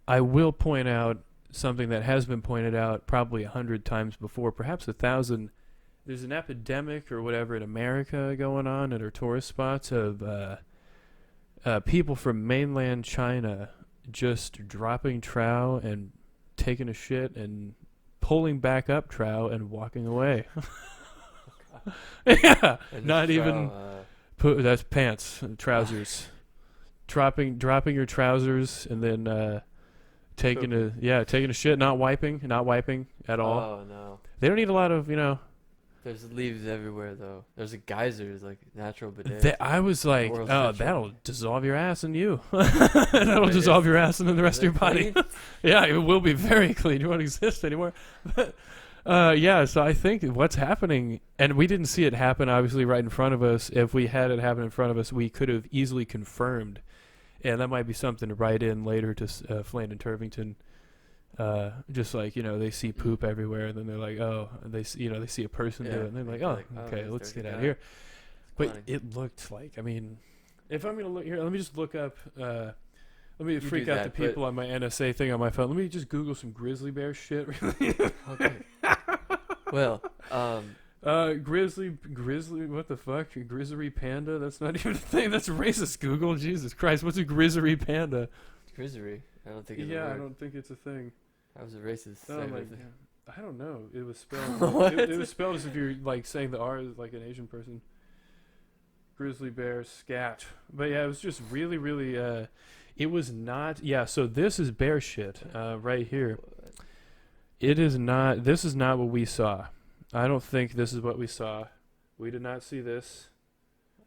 I will point out something that has been pointed out probably 100 times before, perhaps 1,000. There's an epidemic or whatever in America going on at our tourist spots of people from mainland China just dropping trow and taking a shit and pulling back up trow and walking away. Yeah, And not this even... that's pants, trousers. dropping your trousers and then taking a shit, not wiping at all. Oh no. They don't need a lot of, There's leaves everywhere though. There's a geysers, like natural bidet. I was like, World's oh, Central. that'll dissolve your ass in you. That'll Wait, dissolve your ass and then the rest of Is your it body. clean? Yeah, it will be very clean. You won't exist anymore. But, Yeah, so I think what's happening, and we didn't see it happen obviously right in front of us. If we had it happen in front of us, we could have easily confirmed, and that might be something to write in later to Fland and Turvington. Just like, they see poop everywhere, and then they're like, oh, they see a person do it, and they're like, oh, okay, let's get out of here. But it looked like, I mean, if I'm gonna look here, let me just look up. Let me freak out the people on my NSA thing on my phone. Let me just Google some grizzly bear shit. Okay. Well, grizzly, what the fuck? Grizzly panda? That's not even a thing. That's racist, Google. Jesus Christ, what's a grizzly panda? grizzly. I don't think it's a word. I don't think it's a thing. That was a racist. Oh my God. I don't know. It was spelled. it was spelled as if you're like saying the R is like an Asian person. Grizzly bear scat. But yeah, it was just really, really. It was not. Yeah. So this is bear shit right here. It is not. This is not what we saw. I don't think this is what we saw. We did not see this.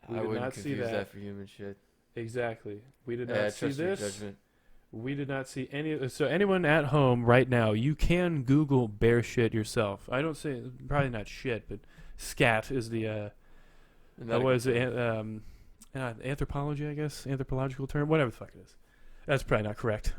I wouldn't confuse that for human shit. Exactly. We did not see this. Judgment. We did not see any. So anyone at home right now, you can Google bear shit yourself. I don't say probably not shit, but scat is the was anthropology, I guess, anthropological term, whatever the fuck it is. That's probably not correct.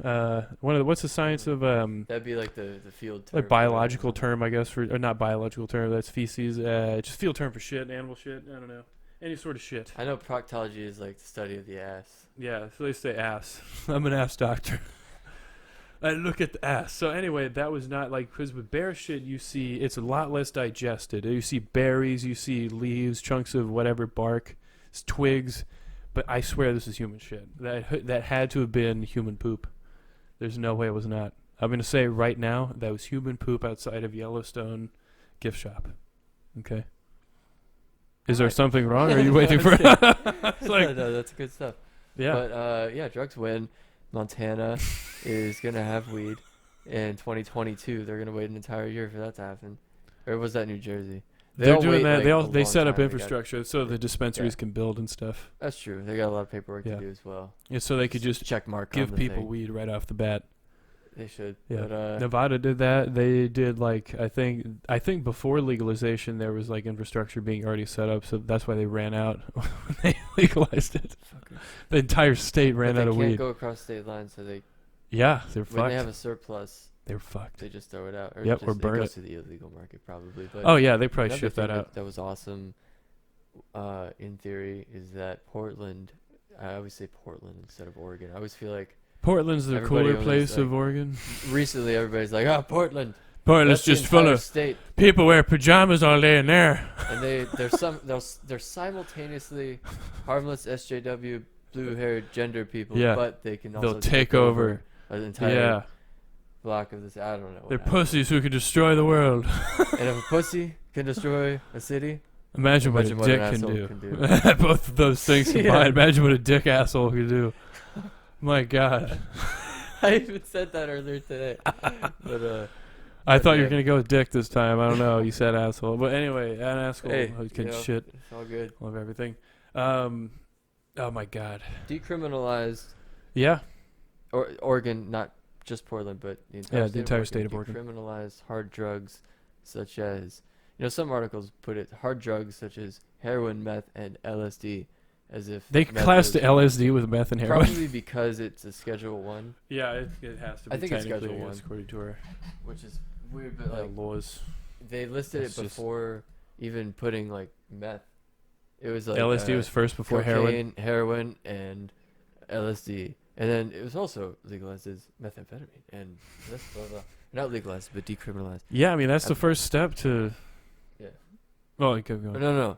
What's the science of that'd be like the field term. Like biological term, I guess, or not biological term. That's feces. Just field term for shit, animal shit. I don't know. Any sort of shit. I know proctology is like the study of the ass. Yeah, so they say ass. I'm an ass doctor. I look at the ass. So anyway, that was not like, because with bear shit, you see it's a lot less digested. You see berries, you see leaves, chunks of whatever bark, twigs. But I swear this is human shit. That had to have been human poop. There's no way it was not. I'm going to say right now that was human poop outside of Yellowstone gift shop. Okay? Is there something wrong, or are you waiting for it? No, that's good stuff. Yeah. But, drugs win. Montana is going to have weed. In 2022, they're going to wait an entire year for that to happen. Or was that New Jersey? They're doing that. They set up infrastructure so the dispensaries can build and stuff. That's true. They got a lot of paperwork to do as well. Yeah, so they could just check mark give people weed right off the bat. They should. Yeah. But, Nevada did that. They did like I think before legalization there was like infrastructure being already set up, so that's why they ran out when they legalized it. Fuckers. The entire state ran out of weed. They can't go across state lines, so they. Yeah, they're fucked. When they have a surplus, they're fucked. They just throw it out. Or or burn it. It goes to the illegal market probably. But oh yeah, they probably ship that out. That was awesome. In theory, is that Portland? I always say Portland instead of Oregon. I always feel like Portland's the cooler place of Oregon. Recently, everybody's like, "Oh, Portland." Portland's just full of state. People wear pajamas all day in there. And they're simultaneously harmless SJW blue-haired gender people, but they can also take over an entire block of this. I don't know. They're pussies who can destroy the world. And if a pussy can destroy a city, imagine what a dick can do. Both of those things combined. Imagine what a dick asshole can do. My God. I even said that earlier today. But I thought you were gonna go with dick this time. I don't know. You said asshole, but anyway, an asshole can shit. It's all good. Love everything. Oh my God. Decriminalized. Yeah. Or Oregon, not just Portland, but the entire state of Oregon. Decriminalized hard drugs, such as some articles put it hard drugs such as heroin, meth, and LSD, as if they classed LSD with meth and heroin. Probably because it's a Schedule 1. Yeah, it has to be. I think it's Schedule 1, according to her. Which is weird, but like laws. They listed it before even putting like meth. It was like LSD was first before cocaine, heroin, and LSD, and then it was also legalized as methamphetamine, and this blah, blah. Not legalized, but decriminalized. Yeah, I mean that's the first step to. Yeah. Oh, you keep going. No.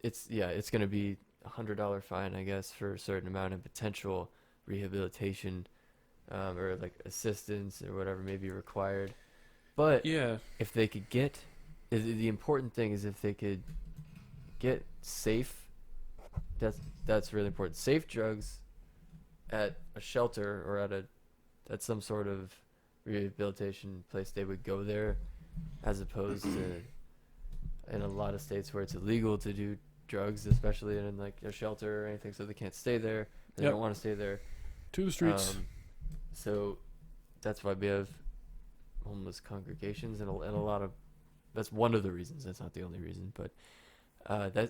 It's gonna be $100 fine, I guess, for a certain amount of potential rehabilitation, or like assistance or whatever may be required. But if they could get, the important thing is if they could get safe. That's really important. Safe drugs at a shelter or at some sort of rehabilitation place, they would go there, as opposed to in a lot of states where it's illegal to do drugs, especially in like a shelter or anything, so they can't stay there. They don't want to stay there. To the streets. So that's why we have homeless congregations, and a lot of that's one of the reasons. That's not the only reason, but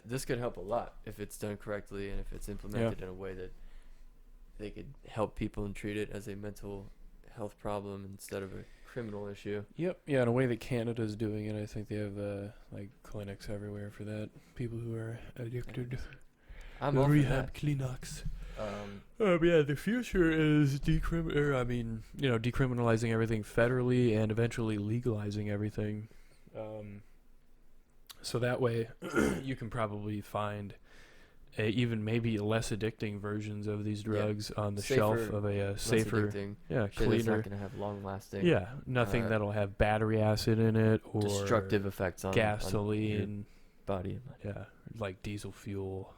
this could help a lot if it's done correctly and if it's implemented in a way that they could help people and treat it as a mental health problem instead of a criminal issue. Yep. Yeah, in a way that Canada's doing it. I think they have like clinics everywhere for that. People who are addicted. I'm all for rehab that. clinics. Yeah, the future is decriminalizing everything federally and eventually legalizing everything. So that way, you can probably find even maybe less addicting versions of these drugs on the shelf of a safer, addicting, cleaner. It's not going to have long lasting. Yeah, nothing that'll have battery acid in it or destructive effects on gasoline, on body and mind. Yeah, like diesel fuel,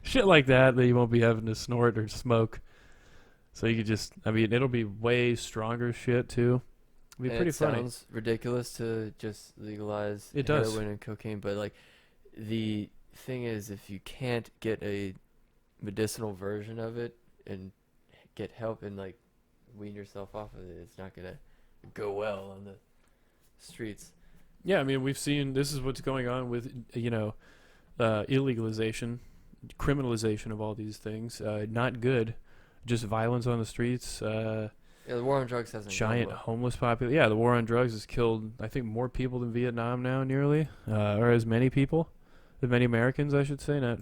shit like that you won't be having to snort or smoke. So you could just, it'll be way stronger shit too. It'll be And pretty it funny. sounds ridiculous to just legalize does. heroin and cocaine, but like the thing is, if you can't get a medicinal version of it and get help and like wean yourself off of it, it's not gonna go well on the streets. Yeah, we've seen this is what's going on with illegalization, criminalization of all these things. Not good, just violence on the streets. Yeah, the war on drugs hasn't Giant gone well. homeless population. Yeah, the war on drugs has killed, I think, more people than Vietnam now, nearly, or as many people, as many Americans, I should say, not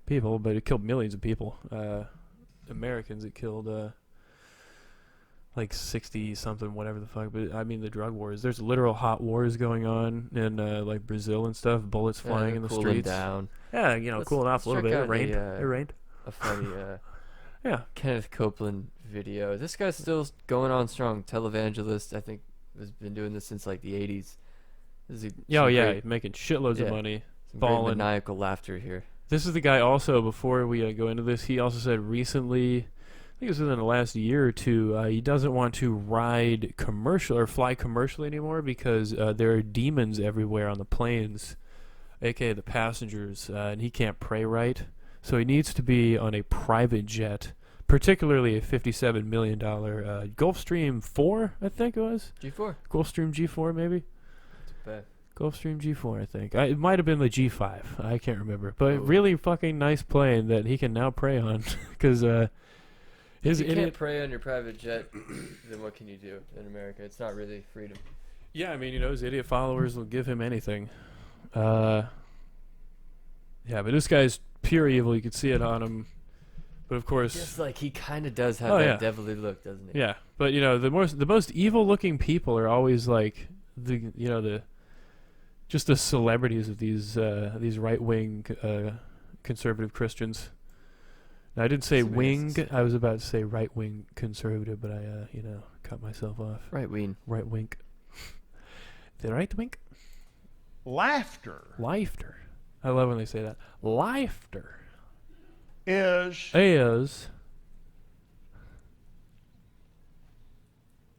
people, but it killed millions of people. Americans, it killed like 60 something, whatever the fuck. But the drug wars. There's literal hot wars going on in like Brazil and stuff. Bullets flying in the cooling streets. down. Yeah, cooling off a little bit. check out It rained. A funny Yeah. Kenneth Copeland video. This guy's still going on strong. Televangelist, I think, has been doing this since like the 80s. Making shitloads of money. Some balling. great maniacal laughter here. This is the guy also, before we go into this, he also said recently, I think it was within the last year or two, he doesn't want to ride commercial or fly commercially anymore because there are demons everywhere on the planes, aka the passengers, and he can't pray right. So he needs to be on a private jet, particularly a $57 million Gulfstream 4, I think it was. G4. Gulfstream G4, maybe? Too bad. Gulfstream G4, I think. It might have been the G5. I can't remember. But really fucking nice plane that he can now prey on. Because if you can't prey on your private jet, then what can you do in America? It's not really freedom. Yeah, his idiot followers will give him anything. Yeah, but this guy's pure evil. You could see it on him. But of course, just like he kind of does have that devilly look, doesn't he? Yeah, but the most evil looking people are always like the celebrities of these right wing conservative Christians. Now, I didn't say wing. I was about to say right wing conservative, but I cut myself off. Right wing. Right wing. The right wing. Laughter. I love when they say that. Laughter is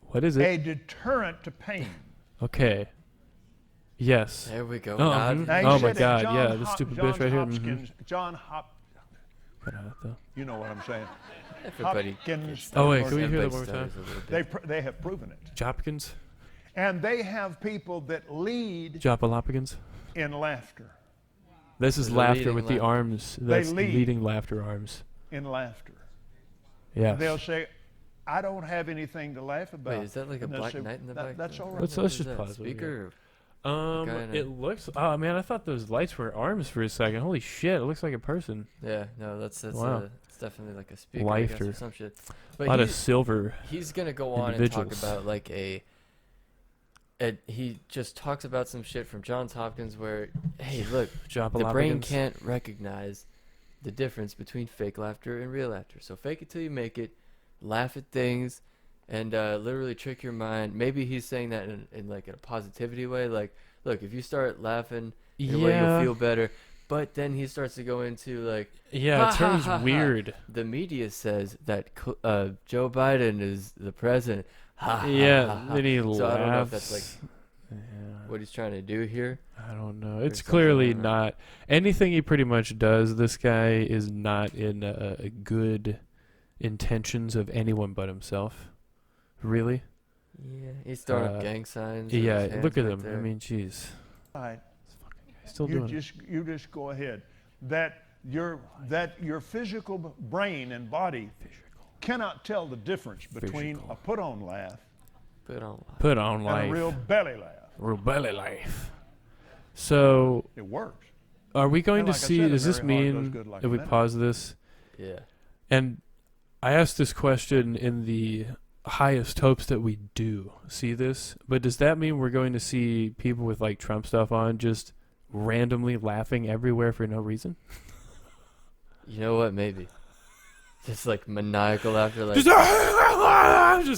what is it? A deterrent to pain. Okay. Yes. There we go. Now, you Oh my said God! John Yeah, this stupid bitch right here. You know what I'm saying. Everybody. Hopkins. Oh wait, can we hear that everybody one more time? stutters a little bit. They have proven it. Jopkins? And they have people that lead Jopalopkins? in laughter. This is They're laughter leading with the laughter. arms. They That's lead. leading laughter arms. In laughter. Yeah. They'll say, I don't have anything to laugh about. Wait, is that like a And they'll black say, knight in the back? That's all right. Let's What is just that, pause it, speaker. It looks. Oh man, I thought those lights were arms for a second. Holy shit! It looks like a person. Yeah, no, that's Wow. It's definitely like a speaker, I guess, or Lighter. some shit. A But lot of silver. he's gonna go on and talk individuals. about like he just talks about some shit from Johns Hopkins where, hey, look, the brain Jopalopkins. can't recognize the difference between fake laughter and real laughter. So fake it till you make it, laugh at things, and literally trick your mind. Maybe he's saying that in like a positivity way. Like, look, if you start laughing, in a way you'll feel better. But then he starts to go into like, Yeah, it turns ha, ha. weird. The media says that Joe Biden is the president. Ha, ha, Yeah, ha, ha. then he So laughs. I don't know if that's like Yeah. what he's trying to do here. I don't know. Or It's something, clearly I don't know. not anything he pretty much does. This guy is not in good intentions of anyone but himself. Really? Yeah, he's throwing up gang signs. with Yeah, his hands look at right him. there. I mean, jeez. Right. He's still You doing it. just go ahead. That your physical brain and body cannot tell the difference between Physical. a put-on laugh Put on. Put on and life. a real belly laugh. Real belly life. So, It works. are we going And to like I see? said, a Does this merry heart does mean good like if we medicine. pause this? Yeah. And I asked this question in the highest hopes that we do see this, but does that mean we're going to see people with like Trump stuff on just randomly laughing everywhere for no reason? You know what? Maybe. Just like maniacal laughter, like Just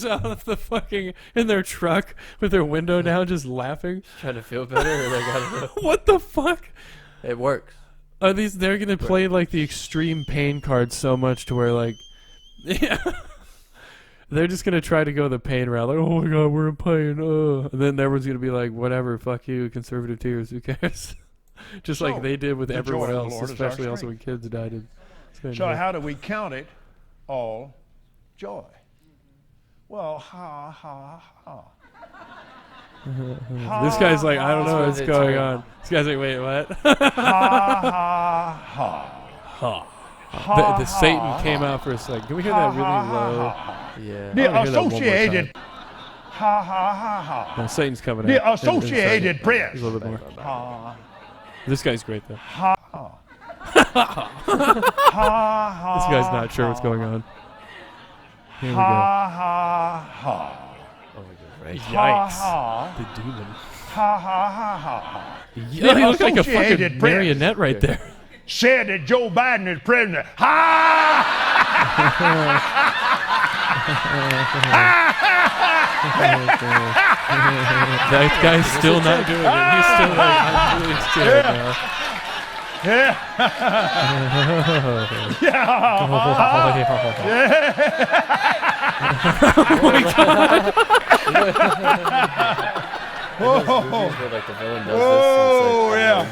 out of the fucking in their truck with their window down, just laughing. trying to feel better. Or like I don't know. What the fuck? It works. Are these? They're gonna play like the extreme pain card so much to where like, yeah, they're just gonna try to go the pain route. Like, oh my god, we're in pain. And then everyone's gonna be like, whatever, fuck you, conservative tears. Who cares? Just like So, they did with the everyone joy of the else, Lord is our especially also when strength. kids died. So how do we count it all joy? Well, ha, ha, ha. This guy's like, I don't know That's what's where going they on. This guy's like, wait, what? Ha, ha, ha. The Satan came out for a second. Can we hear that really low? Yeah. The I wanna hear that one more Associated. time. Ha, ha, ha, ha. No, Satan's coming The out. Associated A Press. little bit more. Ha, This guy's great though. ha, ha. This guy's not sure what's going on. Here we go. Ha, ha, ha. Oh, you're right. Ha, Yikes. ha. The demon. Ha, ha, ha, ha, ha. Yeah, he looks like a Associated fucking Press. marionette right there. Said that Joe Biden is president. Ha! That guy's still not doing it. He's still like, I'm really scared now. Yeah. Those movies where like the villain does Oh, this. yeah.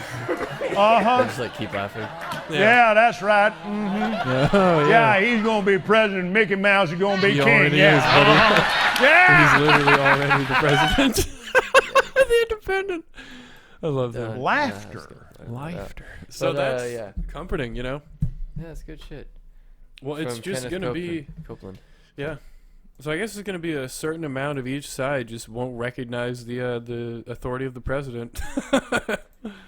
They Uh-huh. just like keep laughing. Yeah, that's right. hmm Oh, Yeah, he's going to be president. Mickey Mouse is going to be He king. already Yeah. is, buddy. Yeah. He's literally already the president. The independent. I love that. Laughter. Laughter. So But, that's yeah. comforting, you know? Yeah, it's good shit. Well, it's From just Kenneth going to be, Copeland. yeah. So I guess it's going to be a certain amount of each side just won't recognize the authority of the president.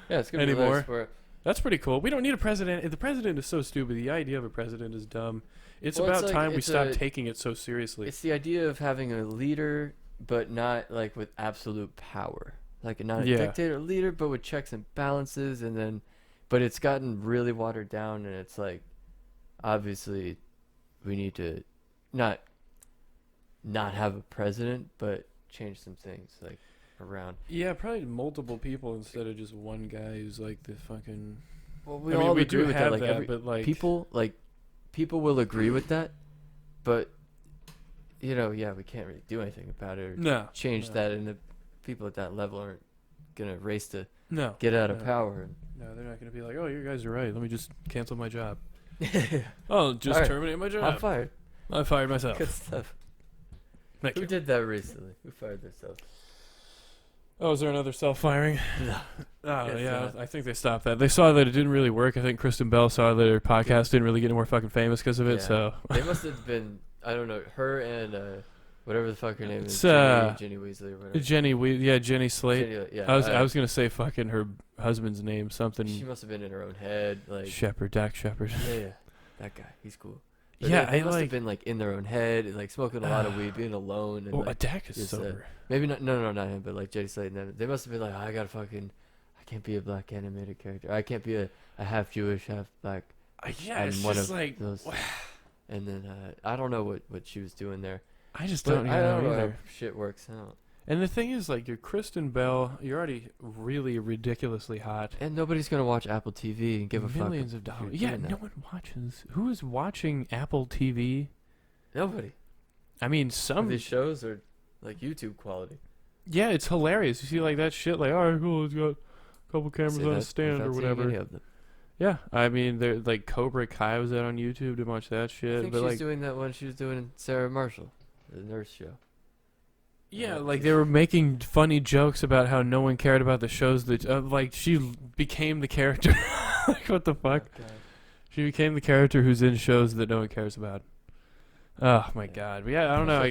Yeah, it's gonna be Anymore. nice where That's pretty cool. We don't need a president. The president is so stupid. The idea of a president is dumb. It's Well, it's about like- time we it's stop a- taking it so seriously. it's the idea of having a leader, but not like with absolute power. Like not a Yeah. dictator leader, but with checks and balances, and then, but it's gotten really watered down, and it's like, obviously, we need to not have a president, but change some things like around. Yeah, probably multiple people instead of just one guy who's like the fucking. Well, we I mean, all we agree do with have that. Like that, every, but like people will agree with that, but you know, yeah, we can't really do anything about it or no change no, that, and the people at that level aren't gonna race to No, get out of no. power. no, they're not gonna be like, oh, you guys are right. Let me just cancel my job. Oh, just Alright, terminate my I'm job. fired. I fired myself. Good stuff. Thank Who you. did that recently? Who fired themselves? Oh, is there another self-firing? No. Oh, It's yeah, not. I think they stopped that. They saw that it didn't really work. I think Kristen Bell saw that her podcast didn't really get any more fucking famous because of it, Yeah. so. They must have been, I don't know, her and whatever the fuck her name It's, is, Jenny Weasley or whatever. Jenny Slate. Jenny, yeah, I was gonna say fucking her husband's name, she something must have been in her own head, like Shepherd, Dak Shepherd. yeah, that guy, he's cool. But Yeah, they I must like. have been like in their own head, like smoking a lot of weed, being alone, and Oh, like, Dak is just, sober. maybe not not him, but like Jenny Slate and them. They must have been like, oh, I can't be a black animated character. I can't be a half Jewish, half black. Yeah, I'm it's one just of like. those. And then I don't know what she was doing there. I just But don't I don't know know how either. shit works out. And the thing is, like, you're Kristen Bell. You're already really ridiculously hot. And nobody's gonna watch Apple TV and give a fuck. Millions of if you're dollars. Yeah, doing no that. one watches. Who is watching Apple TV? Nobody. I mean, some. These shows are like YouTube quality. Yeah, it's hilarious. You see, like, that shit, like, all right, cool, it's got a couple cameras See on a that stand or without seeing whatever. any of them. Yeah, I mean, they're like Cobra Kai was out on YouTube to watch that I shit. think But she's like, doing that one she was doing in Sarah Marshall, the nurse show. Yeah, like they were making funny jokes about how no one cared about the shows that, like she became the character. Like what the fuck? God. She became the character who's in shows that no one cares about. Oh my god. But yeah, I don't know. I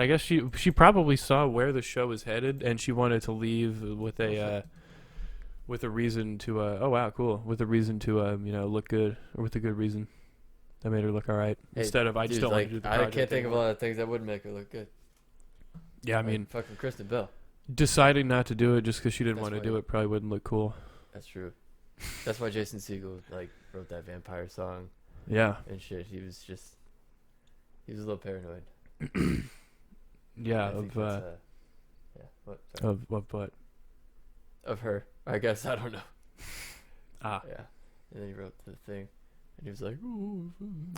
guess she probably saw where the show was headed, and she wanted to leave with a reason to. Oh wow, cool. With a reason to look good, or with a good reason that made her look all right. Hey, Instead of I just don't want to do the project. I can't think of a anymore. lot of things that would make her look good. Yeah, I Like mean, fucking Kristen Bell. deciding not to do it just because she didn't That's want to why do it probably wouldn't look cool. That's true. That's why Jason Segel like wrote that vampire song Yeah. and shit. He was a little paranoid. Yeah. I think Of that's, yeah. What? Sorry. of what? Of her, I guess. I don't know. Ah, Yeah. And then he wrote the thing, and he was like, "Ooh,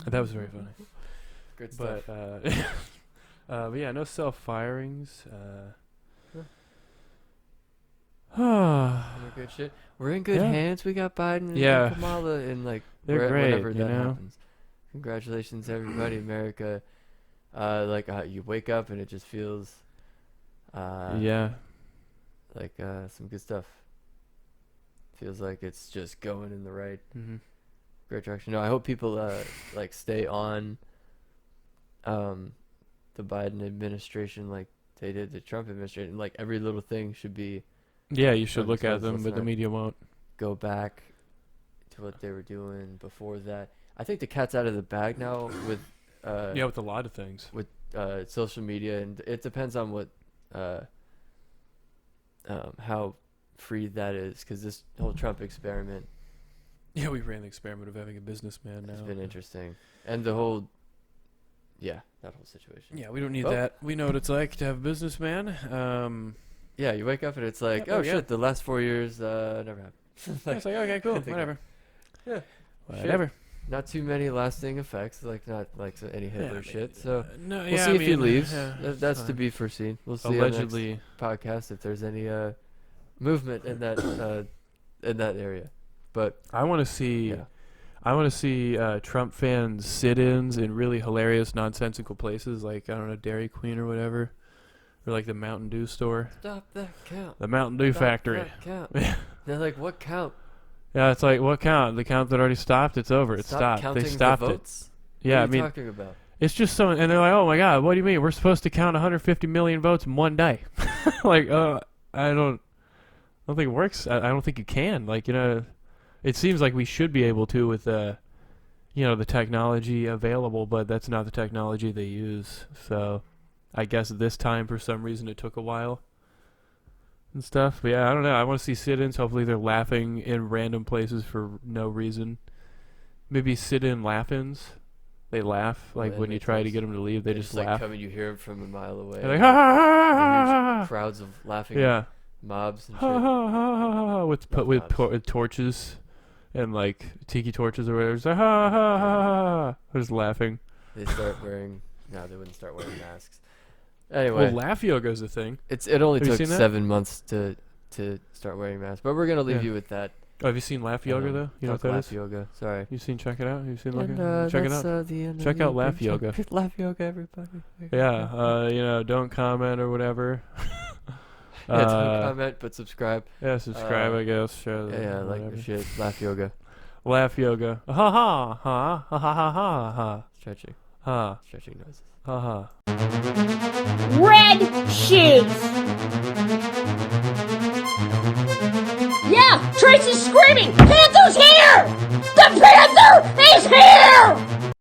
that was very funny. good stuff." But yeah, no self firings. We're good shit. We're in good Yeah. hands. We got Biden and Yeah. Kamala, and like They're great, whenever you that know? happens. Congratulations, everybody, America. You wake up and it just feels, Yeah. like some good stuff. Feels like it's just going in the right Mm-hmm. great direction. No, I hope people like stay on the Biden administration like they did the Trump administration. Like every little thing should be Yeah, you should Focus look on at them, but the listening. media won't. go back to what they were doing before that. I think the cat's out of the bag now with Yeah, with a lot of things. social media, and it depends on what how free that is, because this whole Trump experiment Yeah, we ran the experiment of having a businessman now. has been interesting, and the whole that whole situation. Yeah, we don't need Oh. that. We know what it's like to have a businessman. Yeah, you wake up and it's like, Yeah, oh oh, yeah. shit, the last 4 years never happened. It's like, okay, cool, I think- whatever. Yeah. Whatever. Not too many lasting effects, like not like any Hitler Yeah, shit. So no, we'll yeah, see I if he mean, leaves. yeah, it's That's to fine. be foreseen. We'll see Allegedly. on the next podcast if there's any movement in that area. But I want to see. yeah, I want to see Trump fans sit-ins in really hilarious, nonsensical places like, I don't know, Dairy Queen or whatever, or like the Mountain Dew store, stop that count. the Mountain Dew Stop factory. that count. They're like, what count? Yeah, it's like, what count? The count that already stopped. It's over. It Stop stopped. counting They stopped the it. votes. Yeah, I what are you mean, talking about? it's just so, and they're like, oh my god, what do you mean? We're supposed to count 150 million votes in one day. Like, I don't think it works. I don't think you can. Like, it seems like we should be able to with the technology available, but that's not the technology they use. So I guess this time, for some reason, it took a while and stuff. But yeah, I don't know. I want to see sit-ins. Hopefully they're laughing in random places for no reason. Maybe sit-in laugh-ins. They laugh, like that when you makes try to sense. get them to leave, they They just like laugh. come and you hear them from a mile away. They're like, ha ha ha ha There's ha ha. crowds of laughing Yeah. mobs and Ha shit. ha ha ha ha. With Love mobs. with torches and like tiki torches or whatever. It's like, ha ha ha ha. They're just laughing. They start wearing. No, they wouldn't start wearing masks. Anyway, Well, laugh yoga's a thing. it only have you took seen that? 7 months to start wearing masks, but we're gonna leave Yeah. you with that. Oh, have you seen laugh yoga though? You know what fuck that laugh is? yoga. Sorry. You seen? Check it out. You seen? Look And, at check it out. the end of Check the out laugh evening. yoga. Laugh yoga, everybody. Yeah. Don't comment or whatever. Yeah, don't comment, but subscribe. Yeah, subscribe. I guess. Share. Yeah, like whatever. the shit. Laugh yoga. Laugh yoga. Ha ha ha ha ha ha ha Stretching. ha Stretching noises. ha ha. Red shoes. Yeah, Tracy's screaming. Panther's here! The Panther is here!